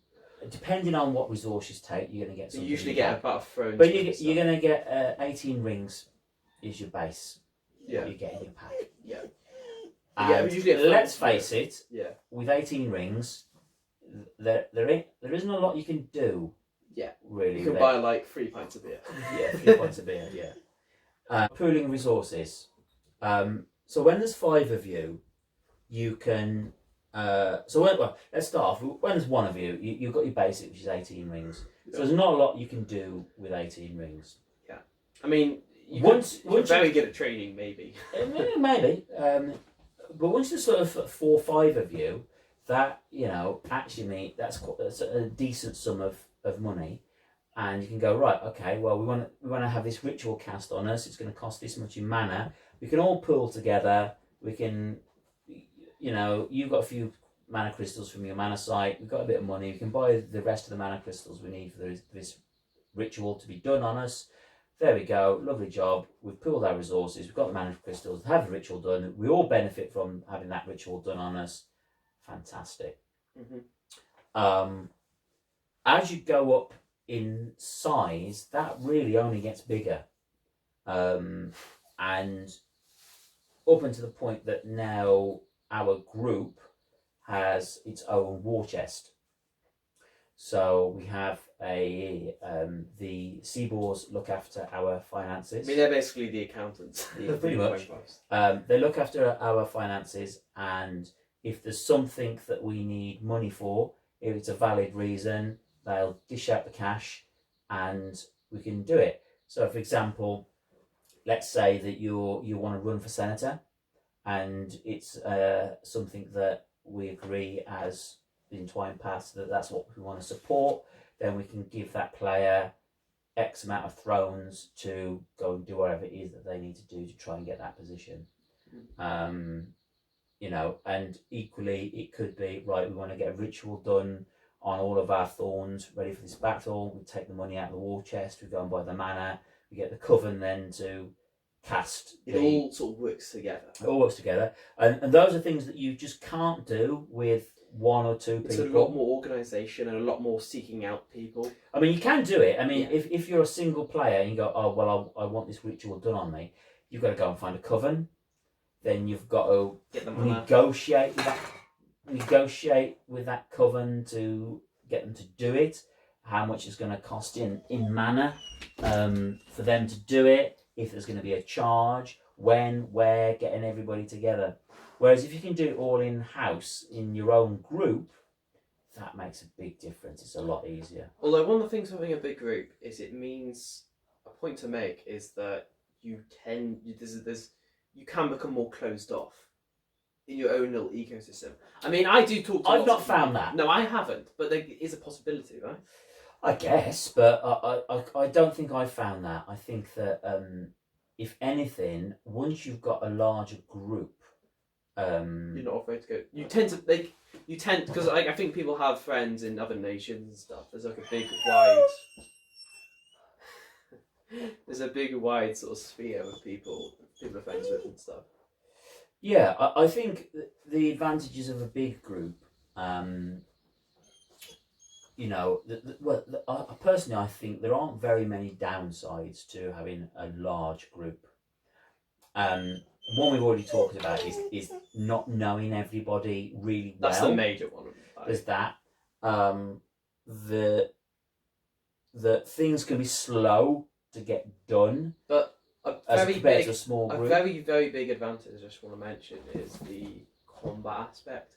[SPEAKER 1] depending on what resource you take, you're going to get something.
[SPEAKER 2] You usually get about a throne.
[SPEAKER 1] But you're going to get 18 rings is your base.
[SPEAKER 2] Yeah.
[SPEAKER 1] What you get in your pack.
[SPEAKER 2] Yeah.
[SPEAKER 1] And
[SPEAKER 2] usually
[SPEAKER 1] let's face it.
[SPEAKER 2] Yeah.
[SPEAKER 1] With 18 rings, there isn't a lot you can do.
[SPEAKER 2] Yeah,
[SPEAKER 1] really.
[SPEAKER 2] You can buy 3 pints of beer.
[SPEAKER 1] Yeah, 3 pints of beer. Yeah. Pooling resources. So when there's 5 of you, you can. Let's start off. When there's 1 of you, you've got your basic, which is 18 rings. So there's not a lot you can do with 18 rings.
[SPEAKER 2] Yeah, I mean, you're very good at trading, maybe.
[SPEAKER 1] Maybe. But once there's sort of 4 or 5 of you, that actually that's a decent sum of money, and you can go, right, okay, well, we want to have this ritual cast on us, it's going to cost this much in mana, we can all pool together, we can, you've got a few mana crystals from your mana site, we've got a bit of money, we can buy the rest of the mana crystals we need for this ritual to be done on us. There we go, lovely job, we've pooled our resources, we've got the mana crystals, have the ritual done, we all benefit from having that ritual done on us. Fantastic. As you go up in size, that really only gets bigger. And up until the point that now our group has its own war chest. So we have the Seaboars look after our finances.
[SPEAKER 2] I mean, they're basically the accountants.
[SPEAKER 1] Pretty much. They look after our finances, and if there's something that we need money for, if it's a valid reason, they'll dish out the cash and we can do it. So, for example, let's say that you want to run for senator, and it's something that we agree as the Entwined Paths that's what we want to support. Then we can give that player X amount of thrones to go and do whatever it is that they need to do to try and get that position. You know, and equally it could be, right, we want to get a ritual done on all of our thorns ready for this battle. We take the money out of the war chest, we go and buy the mana, we get the coven then to cast.
[SPEAKER 2] It all sort of works together.
[SPEAKER 1] It all works together. And those are things that you just can't do with one or two people.
[SPEAKER 2] It's a lot more organisation and a lot more seeking out people.
[SPEAKER 1] I mean, you can do it. I mean, if you're a single player and you go, oh, well, I want this ritual done on me, you've got to go and find a coven. Then you've got to negotiate with that coven to get them to do it. How much it's going to cost in mana for them to do it. If there's going to be a charge, when, where, getting everybody together. Whereas if you can do it all in-house, in your own group, that makes a big difference. It's a lot easier.
[SPEAKER 2] Although one of the things of having a big group is it means, a point to make is that you can become more closed off in your own little ecosystem. I mean, I do talk to
[SPEAKER 1] I've not found that.
[SPEAKER 2] No, I haven't, but there is a possibility, right?
[SPEAKER 1] I guess, but I don't think I found that. I think that if anything, once you've got a larger group,
[SPEAKER 2] you're not afraid to go. You tend because I think people have friends in other nations and stuff. There's like a big wide sort of sphere of people are friends with and stuff.
[SPEAKER 1] Yeah, I think the advantages of a big group. You know, personally, I think there aren't very many downsides to having a large group. One we've already talked about is not knowing everybody really well.
[SPEAKER 2] That's the major one.
[SPEAKER 1] There's that. The things can be slow to get done.
[SPEAKER 2] But
[SPEAKER 1] compared to a small group.
[SPEAKER 2] A very, very big advantage I just want to mention is the combat aspect.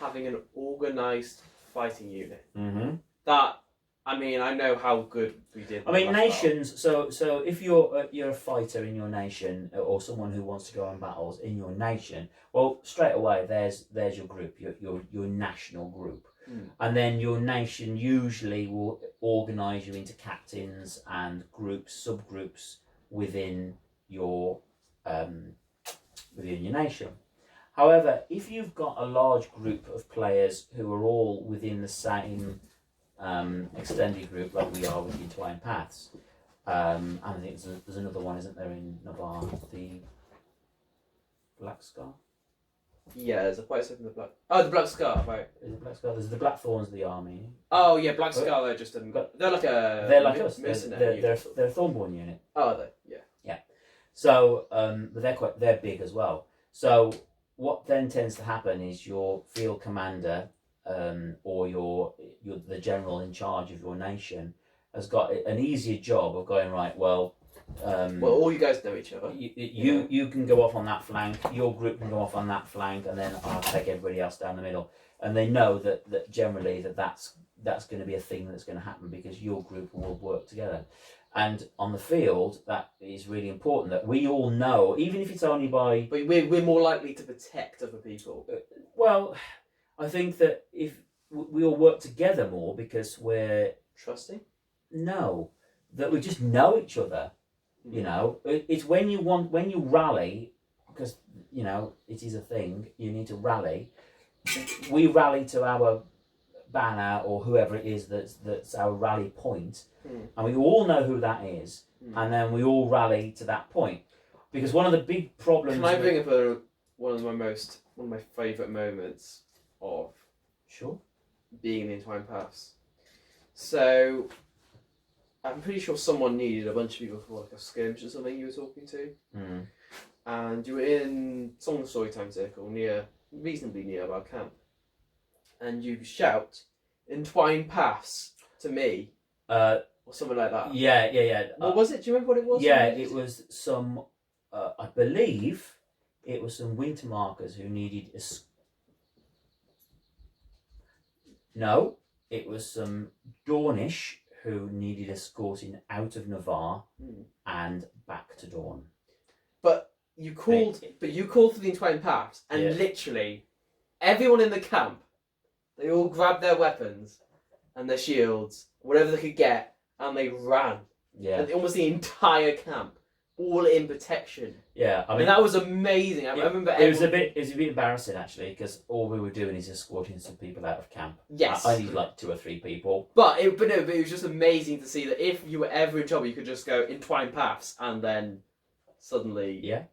[SPEAKER 2] Having an organised fighting unit.
[SPEAKER 1] Mm-hmm.
[SPEAKER 2] That, I mean, I know how good we did.
[SPEAKER 1] I mean, nations. So if you're a fighter in your nation, or someone who wants to go on battles in your nation, well, straight away there's your group, your national group, and then your nation usually will organise you into captains and groups, subgroups within your nation. However, if you've got a large group of players who are all within the same extended group, like we are with the Entwined Paths, and I think there's another one, isn't there, in Navarre, the Black Scar?
[SPEAKER 2] Yeah, there's a place in the Black. Oh, the Black Scar, right?
[SPEAKER 1] Is it Black Scar? There's the Blackthorns of the army.
[SPEAKER 2] Oh yeah, Black Scar. They're just they're like
[SPEAKER 1] us.
[SPEAKER 2] Mercenary.
[SPEAKER 1] They're a Thornborn unit.
[SPEAKER 2] Oh, are they? Yeah.
[SPEAKER 1] Yeah. So, but they're big as well. So what then tends to happen is your field commander, or the general in charge of your nation, has got an easier job of going, right, well,
[SPEAKER 2] all you guys know each other.
[SPEAKER 1] You can go off on that flank, your group can go off on that flank, and then I'll take everybody else down the middle. And they know that generally that's going to be a thing that's going to happen because your group will work together. And on the field, that is really important, that we all know, even if it's only by...
[SPEAKER 2] But we're more likely to protect other people.
[SPEAKER 1] Well, I think that if we all work together more because we're...
[SPEAKER 2] Trusting?
[SPEAKER 1] No, that we just know each other. You know, it's when you rally, because, you know, it is a thing, you need to rally. We rally to our banner or whoever it is that's our rally point, and we all know who that is, and then we all rally to that point. Because one of the big problems...
[SPEAKER 2] Can I bring up one of my favourite moments of
[SPEAKER 1] Sure.
[SPEAKER 2] being in the Entwined Paths? So, I'm pretty sure someone needed a bunch of people for like a skirmish or something you were talking to.
[SPEAKER 1] Mm.
[SPEAKER 2] And you were in someone's storytime circle reasonably near our camp. And you shout, "Entwine paths" to me. Or something like that.
[SPEAKER 1] Yeah.
[SPEAKER 2] What was it? Do you remember what it was?
[SPEAKER 1] Yeah, it was some, I believe it was some winter markers who needed No, it was some Dornish who needed escorting out of Navarre and back to Dawn.
[SPEAKER 2] But you called for the Entwine paths, and literally everyone in the camp, they all grabbed their weapons and their shields, whatever they could get, and they ran.
[SPEAKER 1] Yeah.
[SPEAKER 2] And almost the entire camp, all in protection.
[SPEAKER 1] Yeah,
[SPEAKER 2] I mean that was amazing. I remember
[SPEAKER 1] it was a bit embarrassing actually, because all we were doing is escorting some people out of camp.
[SPEAKER 2] Yes.
[SPEAKER 1] I needed like 2 or 3 people.
[SPEAKER 2] But it was just amazing to see that if you were ever in trouble, you could just go Entwine paths, and then suddenly,
[SPEAKER 1] Yeah.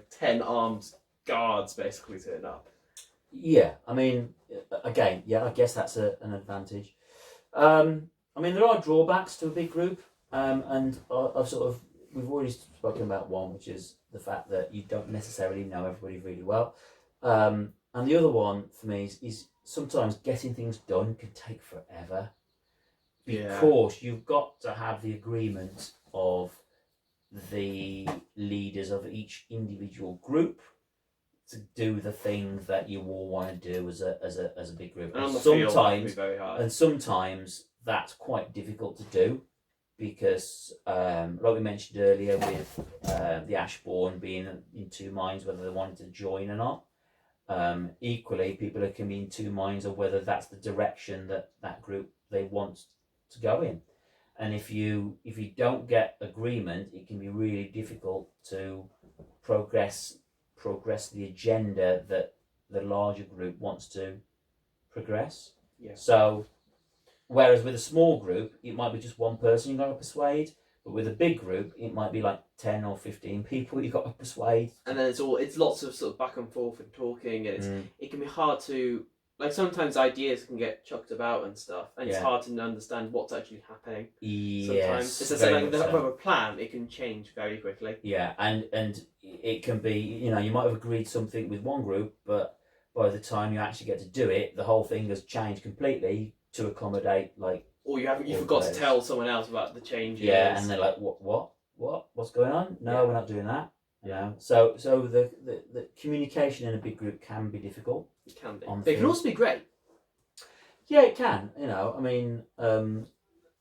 [SPEAKER 2] 10 armed guards basically turn up.
[SPEAKER 1] Yeah, I mean, again, I guess that's an advantage. I mean, there are drawbacks to a big group, and we've already spoken about one, which is the fact that you don't necessarily know everybody really well. And the other one for me is sometimes getting things done can take forever, because you've got to have the agreement of the leaders of each individual group to do the thing that you all want to do as a big group.
[SPEAKER 2] And sometimes, very hard.
[SPEAKER 1] And sometimes that's quite difficult to do, because like we mentioned earlier with the Ashbourne being in 2 minds whether they wanted to join or not. Equally, people can be in 2 minds of whether that's the direction that group they want to go in. And if you don't get agreement, it can be really difficult to progress the agenda that the larger group wants to progress.
[SPEAKER 2] Yeah.
[SPEAKER 1] So, whereas with a small group, it might be just one person you've got to persuade, but with a big group, it might be like 10 or 15 people you've got to persuade.
[SPEAKER 2] And then it's lots of sort of back and forth and talking, and it can be hard to, like, sometimes ideas can get chucked about and stuff, and it's hard to understand what's actually happening. Sometimes it's like if they have a plan, it can change very quickly.
[SPEAKER 1] Yeah, and it can be, you might have agreed something with one group, but by the time you actually get to do it, the whole thing has changed completely to accommodate, like,
[SPEAKER 2] or you forgot to tell someone else about the changes.
[SPEAKER 1] Yeah, and they're like, what's going on? No, we're not doing that. So the communication in a big group can be difficult.
[SPEAKER 2] It can be. But it can also be great.
[SPEAKER 1] Yeah, it can. I mean,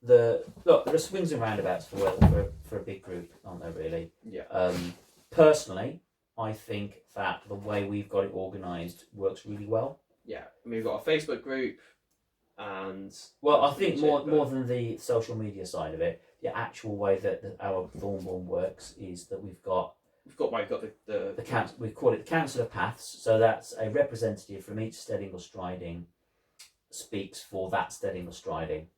[SPEAKER 1] there are swings and roundabouts for a big group, aren't there? Really.
[SPEAKER 2] Yeah.
[SPEAKER 1] Personally, I think that the way we've got it organised works really well.
[SPEAKER 2] Yeah, I mean, we've got a Facebook group, and
[SPEAKER 1] I think more than the social media side of it, the actual way that our Thornborn works is that we've got the council. We call it the Council of Paths. So that's a representative from each steading or striding speaks for that steading or striding,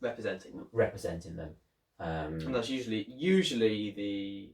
[SPEAKER 1] representing them.
[SPEAKER 2] And that's usually the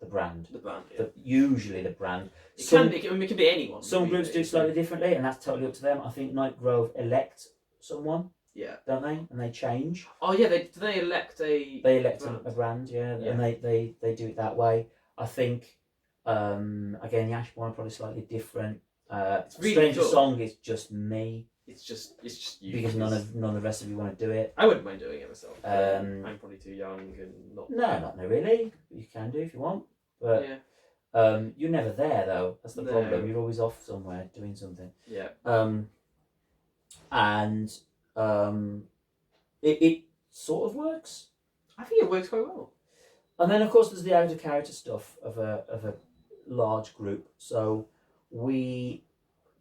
[SPEAKER 2] brand. The brand. Yeah.
[SPEAKER 1] Usually the brand.
[SPEAKER 2] It can be anyone.
[SPEAKER 1] Some groups do slightly differently, and that's totally up to them. I think Night Grove elect someone.
[SPEAKER 2] Yeah.
[SPEAKER 1] Don't they? And they change.
[SPEAKER 2] Oh yeah, they elect a.
[SPEAKER 1] They elect a brand, yeah, and they do it that way. I think again the Ashbourne are probably slightly different.
[SPEAKER 2] It's really
[SPEAKER 1] Stranger
[SPEAKER 2] cool.
[SPEAKER 1] Song is just me.
[SPEAKER 2] It's just you.
[SPEAKER 1] Because none of the rest of you want to do it.
[SPEAKER 2] I wouldn't mind doing it myself. I'm probably too young and not.
[SPEAKER 1] No, not really. You can do if you want, but you're never there though. That's the problem. You're always off somewhere doing something.
[SPEAKER 2] Yeah.
[SPEAKER 1] And it sort of works.
[SPEAKER 2] I think it works quite well.
[SPEAKER 1] And then of course there's the out of character stuff of a large group. So we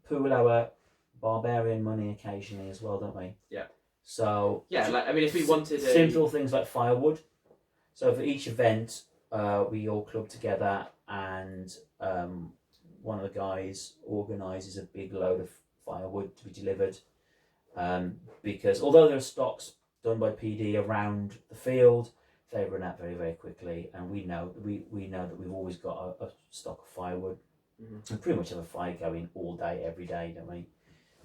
[SPEAKER 1] pool our barbarian money occasionally as well, don't we?
[SPEAKER 2] Yeah.
[SPEAKER 1] So
[SPEAKER 2] if we wanted
[SPEAKER 1] simple things like firewood. So for each event, we all club together, and one of the guys organises a big load of firewood to be delivered. Because although there are stocks done by PD around the field, they run out very, very quickly, and we know that we've always got a stock of firewood. Mm-hmm. We pretty much have a fire going all day, every day, don't we?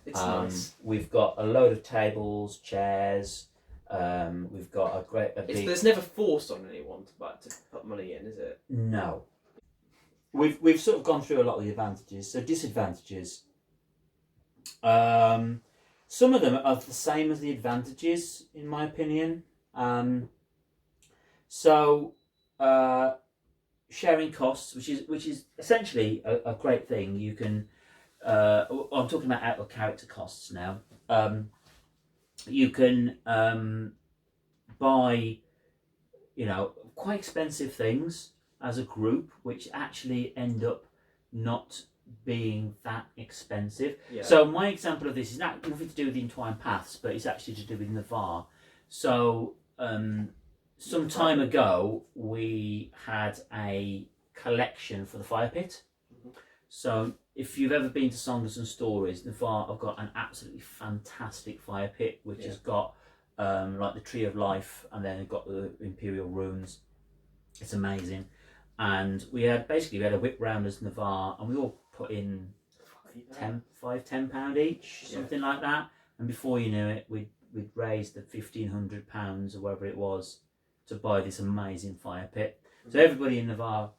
[SPEAKER 2] It's nice.
[SPEAKER 1] We've got a load of tables, chairs. We've got a big.
[SPEAKER 2] There's never forced on anyone to put money in, is it?
[SPEAKER 1] No. We've sort of gone through a lot of the advantages. So disadvantages. Some of them are the same as the advantages, in my opinion. Sharing costs, which is essentially a great thing. You can. I'm talking about out of character costs now. You can buy, quite expensive things as a group, which actually end up not being that expensive.
[SPEAKER 2] Yeah.
[SPEAKER 1] So my example of this is nothing to do with the Entwined Paths, but it's actually to do with Navarre. So some time ago, we had a collection for the fire pit.
[SPEAKER 2] Mm-hmm.
[SPEAKER 1] So if you've ever been to Songs and Stories, Navarre have got an absolutely fantastic fire pit, which has got like the Tree of Life, and then they've got the Imperial Runes. It's amazing. And we had a whip round as Navarre, and we all put in £10 each, something like that. And before you knew it, we'd raised the £1,500 or whatever it was to buy this amazing fire pit. Mm-hmm. So everybody in Navarre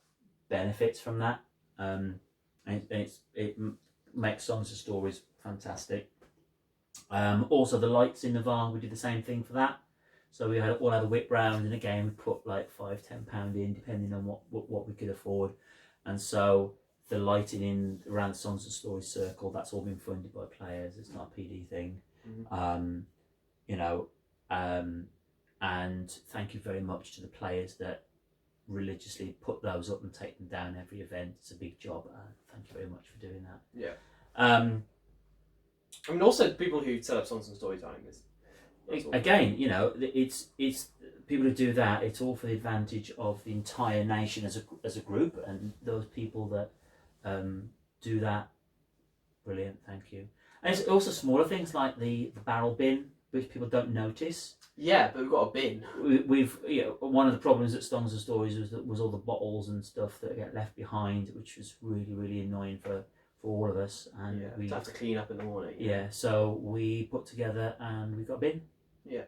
[SPEAKER 1] benefits from that, and it makes Songs and Stories fantastic. Also, the lights in Navarre, we did the same thing for that. So we all had a whip round, and again we put like £5-10 in, depending on what we could afford. And so the lighting in around the Songs and Stories circle, that's all been funded by players. It's not a PD thing. Mm-hmm. And thank you very much to the players that religiously put those up and take them down every event. It's a big job. Thank you very much for doing that.
[SPEAKER 2] Yeah. I mean, also people who set up Songs and Storytime is.
[SPEAKER 1] Again, it's people who do that. It's all for the advantage of the entire nation as a group, and those people that do that. Brilliant, thank you. And it's also smaller things like the barrel bin, which people don't notice.
[SPEAKER 2] Yeah, but we've got a bin.
[SPEAKER 1] We've one of the problems at Songs and Stories was all the bottles and stuff that get left behind, which was really, really annoying for all of us. And we
[SPEAKER 2] have to clean up in the morning.
[SPEAKER 1] Yeah, so we put together and we got a bin.
[SPEAKER 2] Yeah.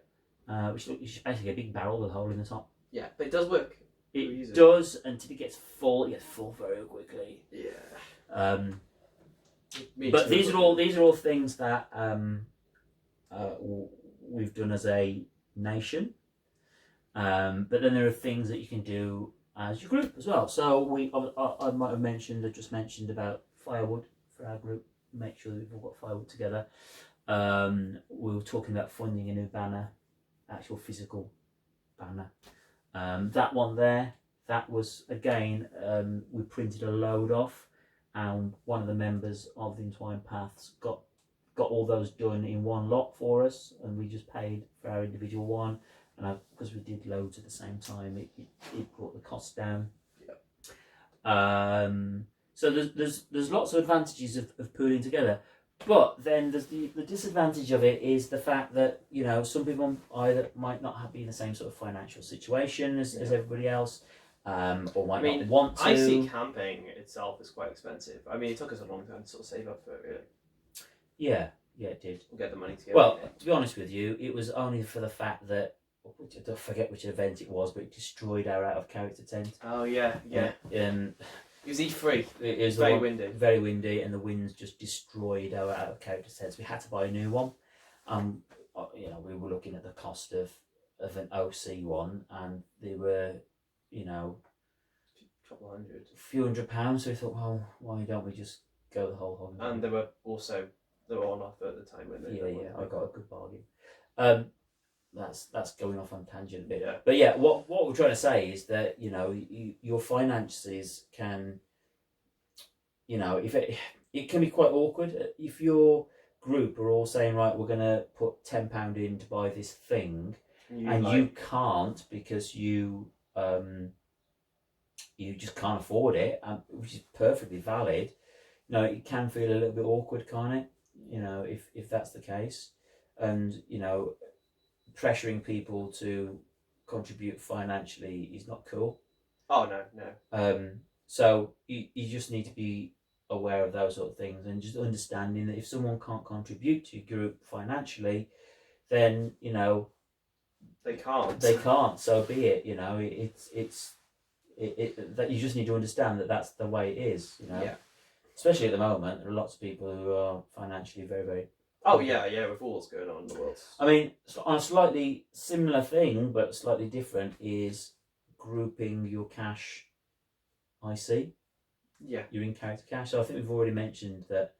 [SPEAKER 1] Which is basically a big barrel with a hole in the top.
[SPEAKER 2] Yeah, but it does work.
[SPEAKER 1] It does until it gets full. It gets full very quickly.
[SPEAKER 2] Yeah.
[SPEAKER 1] But these are all things that we've done as a nation. But then there are things that you can do as your group as well. So I might have just mentioned about firewood for our group. Make sure that we've all got firewood together. We were talking about funding a new banner, actual physical banner. That one there, that was again, we printed a load off, and one of the members of the Entwined Paths got all those done in one lot for us, and we just paid for our individual one. And because we did loads at the same time, it brought the cost down.
[SPEAKER 2] Yep.
[SPEAKER 1] So there's lots of advantages of pooling together. But then there's the disadvantage of it is the fact that some people either might not be in the same sort of financial situation as everybody else, or might not want to.
[SPEAKER 2] I see camping itself as quite expensive. I mean, it took us a long time to sort of save up for it, really.
[SPEAKER 1] Yeah, it did.
[SPEAKER 2] We'll get the money together.
[SPEAKER 1] Well, to be honest with you, it was only for the fact that I forget which event it was, but it destroyed our out of character tent.
[SPEAKER 2] Oh yeah. It was E3.
[SPEAKER 1] It was very windy, and the winds just destroyed our out of character tents. We had to buy a new one. We were looking at the cost of an OC one, and they were,
[SPEAKER 2] a
[SPEAKER 1] few £100. So we thought, well, why don't we just go the whole hog?
[SPEAKER 2] And they were on offer at the time, weren't they?
[SPEAKER 1] Yeah. I got a good bargain. That's going off on tangent a bit.
[SPEAKER 2] Yeah.
[SPEAKER 1] But yeah, what we're trying to say is that your finances can, if it can be quite awkward if your group are all saying, right, we're going to put £10 in to buy this thing, you can't because you just can't afford it, which is perfectly valid. It can feel a little bit awkward, can't it? If that's the case, and pressuring people to contribute financially is not cool.
[SPEAKER 2] Oh no.
[SPEAKER 1] So you just need to be aware of those sort of things, and just understanding that if someone can't contribute to your group financially, then
[SPEAKER 2] They can't.
[SPEAKER 1] so be it. That you just need to understand that that's the way it is.
[SPEAKER 2] Yeah.
[SPEAKER 1] Especially at the moment, there are lots of people who are financially very, very.
[SPEAKER 2] Oh yeah, with all that's going on in the world.
[SPEAKER 1] I mean, on a slightly similar thing, but slightly different, is grouping your cash IC.
[SPEAKER 2] Yeah.
[SPEAKER 1] Your in-character cash. So I think we've already mentioned that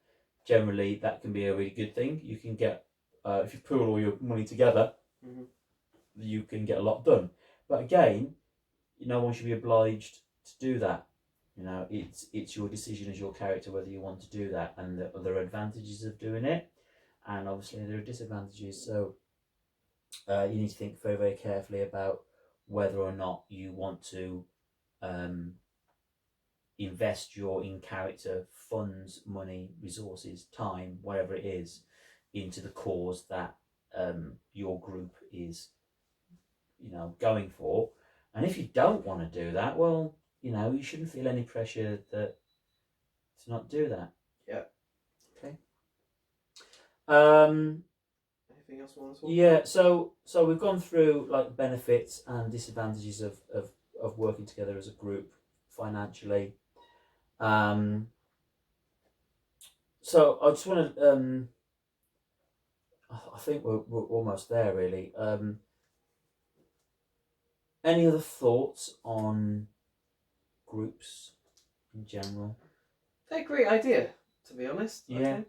[SPEAKER 1] generally that can be a really good thing. You can get, if you pool all your money together, you can get a lot done. But again, no one should be obliged to do that. It's your decision as your character whether you want to do that, and there are advantages of doing it, and obviously there are disadvantages. So you need to think very, very carefully about whether or not you want to invest your in-character funds, money, resources, time, whatever it is, into the cause that your group is going for. And if you don't want to do that, well, you shouldn't feel any pressure to not do that.
[SPEAKER 2] Yeah.
[SPEAKER 1] Okay.
[SPEAKER 2] Anything else you want to talk
[SPEAKER 1] about? So we've gone through like benefits and disadvantages of working together as a group financially. So I just want to I think we're almost there really. Any other thoughts on groups in general?
[SPEAKER 2] They're a great idea, to be honest.
[SPEAKER 1] Yeah.
[SPEAKER 2] I think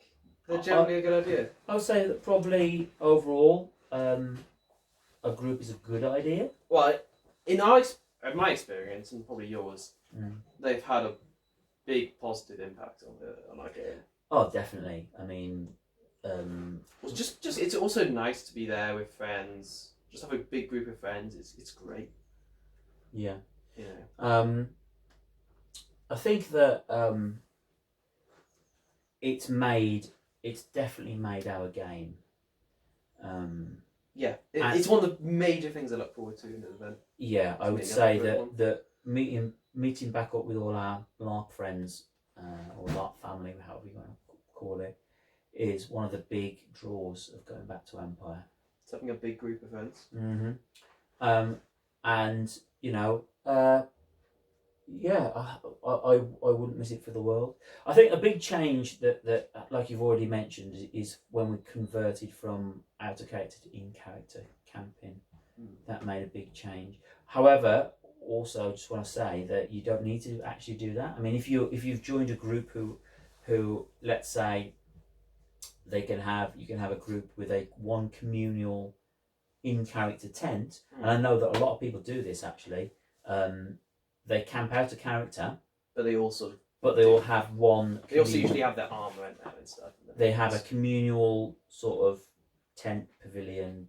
[SPEAKER 2] they're generally a good idea.
[SPEAKER 1] I would say that probably overall, a group is a good idea.
[SPEAKER 2] Well, in my experience, and probably yours, they've had a big positive impact on our game.
[SPEAKER 1] Oh, definitely. I mean,
[SPEAKER 2] well, just it's also nice to be there with friends. Just have a big group of friends. It's great.
[SPEAKER 1] Yeah. I think that it's definitely made our game.
[SPEAKER 2] It's one of the major things I look forward to in an event.
[SPEAKER 1] Yeah, I would say that meeting back up with all our Larp friends, or Larp family, however you want to call it, is one of the big draws of going back to Empire.
[SPEAKER 2] It's having a big group of friends.
[SPEAKER 1] And I wouldn't miss it for the world. I think a big change that like you've already mentioned is when we converted from out of character to in character camping. That made a big change. However, also just want to say that you don't need to actually do that. I mean, if you've joined a group who let's say you can have a group with one communal in character tent, and I know that a lot of people do this actually. They camp out a character,
[SPEAKER 2] but they all
[SPEAKER 1] have one.
[SPEAKER 2] They also usually have their armor and stuff.
[SPEAKER 1] They have a communal sort of tent, pavilion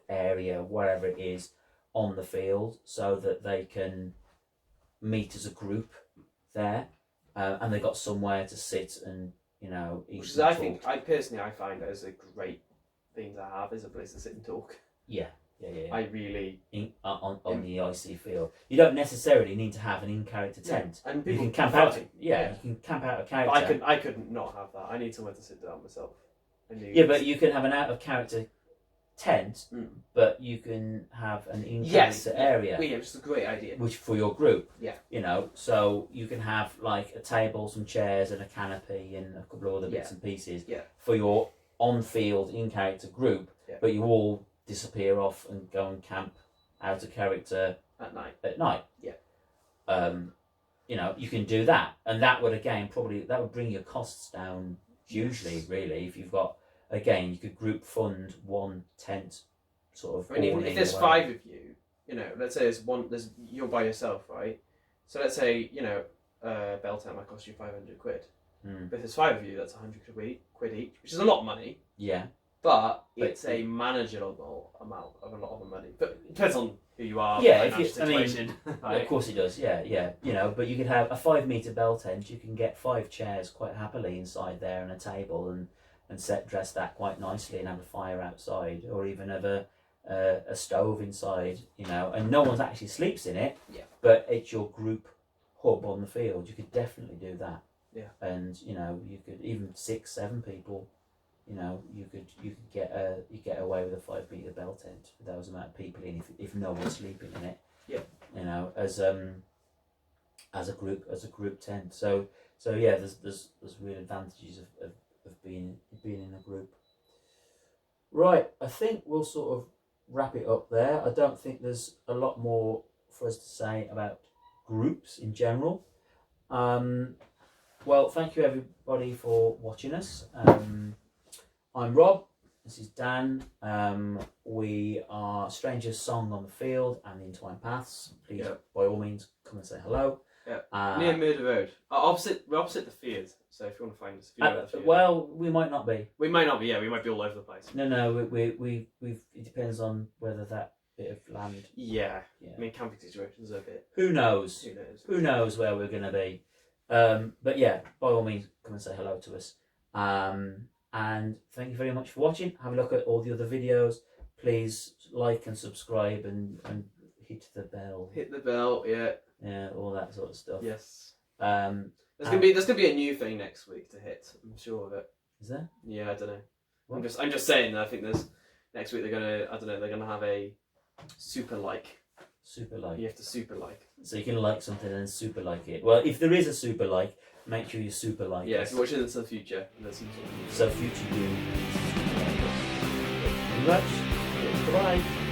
[SPEAKER 1] area, whatever it is, on the field, so that they can meet as a group there, and they got somewhere to sit and eat.
[SPEAKER 2] Which is, I find as a great thing to have, is a place to sit and talk.
[SPEAKER 1] Yeah.
[SPEAKER 2] I really
[SPEAKER 1] on the IC field. You don't necessarily need to have an in-character tent.
[SPEAKER 2] And
[SPEAKER 1] you can camp out. You can camp out a character.
[SPEAKER 2] I couldn't not have that. I need somewhere to sit down myself.
[SPEAKER 1] But you can have an out-of-character tent, but you can have an in-character area.
[SPEAKER 2] Yeah, which is a great idea.
[SPEAKER 1] Which for your group.
[SPEAKER 2] Yeah.
[SPEAKER 1] So you can have like a table, some chairs, and a canopy, and a couple of other bits and pieces.
[SPEAKER 2] Yeah.
[SPEAKER 1] For your on-field in-character group, but you all disappear off and go and camp out of character
[SPEAKER 2] at
[SPEAKER 1] night. Yeah. You can do that, and that would bring your costs down hugely. Yes. Really, if you've got, again, you could group fund one tent, sort of.
[SPEAKER 2] I mean, even if there's 5 of you, let's say you're by yourself, right? So let's say bell tent might cost you 500 quid. But if there's 5 of you, that's 100 quid each, which is a lot of money.
[SPEAKER 1] Yeah.
[SPEAKER 2] But it's a manageable amount of a lot of money. But it depends on who you are.
[SPEAKER 1] Yeah,
[SPEAKER 2] right?
[SPEAKER 1] Of course it does. Yeah. But you could have a 5 meter bell tent. You can get 5 chairs quite happily inside there, and a table, and dress that quite nicely, and have a fire outside, or even have a stove inside. And no one actually sleeps in it.
[SPEAKER 2] Yeah.
[SPEAKER 1] But it's your group hub on the field. You could definitely do that.
[SPEAKER 2] Yeah.
[SPEAKER 1] And you know, you could even 6, 7 people. You know, you could get away with a 5 meter bell tent with those amount of people in if no one's sleeping in it.
[SPEAKER 2] Yeah.
[SPEAKER 1] You know, as a group tent. So yeah, there's real advantages of being in a group. Right, I think we'll sort of wrap it up there. I don't think there's a lot more for us to say about groups in general. Well, thank you everybody for watching us. I'm Rob. This is Dan. We are Stranger's Song on the Field and the Entwined Paths. Please, by all means, come and say hello.
[SPEAKER 2] Yeah. Near Murder Road. We're opposite the Field. So if you want to find us, if you know the Field.
[SPEAKER 1] Well, we might not be.
[SPEAKER 2] We might not be. Yeah, we might be all over the place.
[SPEAKER 1] No. We it depends on whether that bit of land.
[SPEAKER 2] Yeah. I mean, camping situations are a bit.
[SPEAKER 1] Who knows? Who knows where we're gonna be? But yeah, by all means, come and say hello to us. And thank you very much for watching. Have a look at all the other videos. Please like and subscribe and hit the bell.
[SPEAKER 2] Hit the bell, yeah.
[SPEAKER 1] Yeah, all that sort of stuff.
[SPEAKER 2] Yes.
[SPEAKER 1] There's
[SPEAKER 2] gonna be a new thing next week to hit. I'm sure of it.
[SPEAKER 1] Is there?
[SPEAKER 2] Yeah, I don't know.
[SPEAKER 1] What?
[SPEAKER 2] I'm just saying that I think there's next week they're gonna have a super like.
[SPEAKER 1] Super like.
[SPEAKER 2] You have to super like.
[SPEAKER 1] So you can like something and super like it. Well, if there is a super like, make sure you super like it.
[SPEAKER 2] Yeah, if you're watching this in the future,
[SPEAKER 1] so future you. Thank you very much. Bye.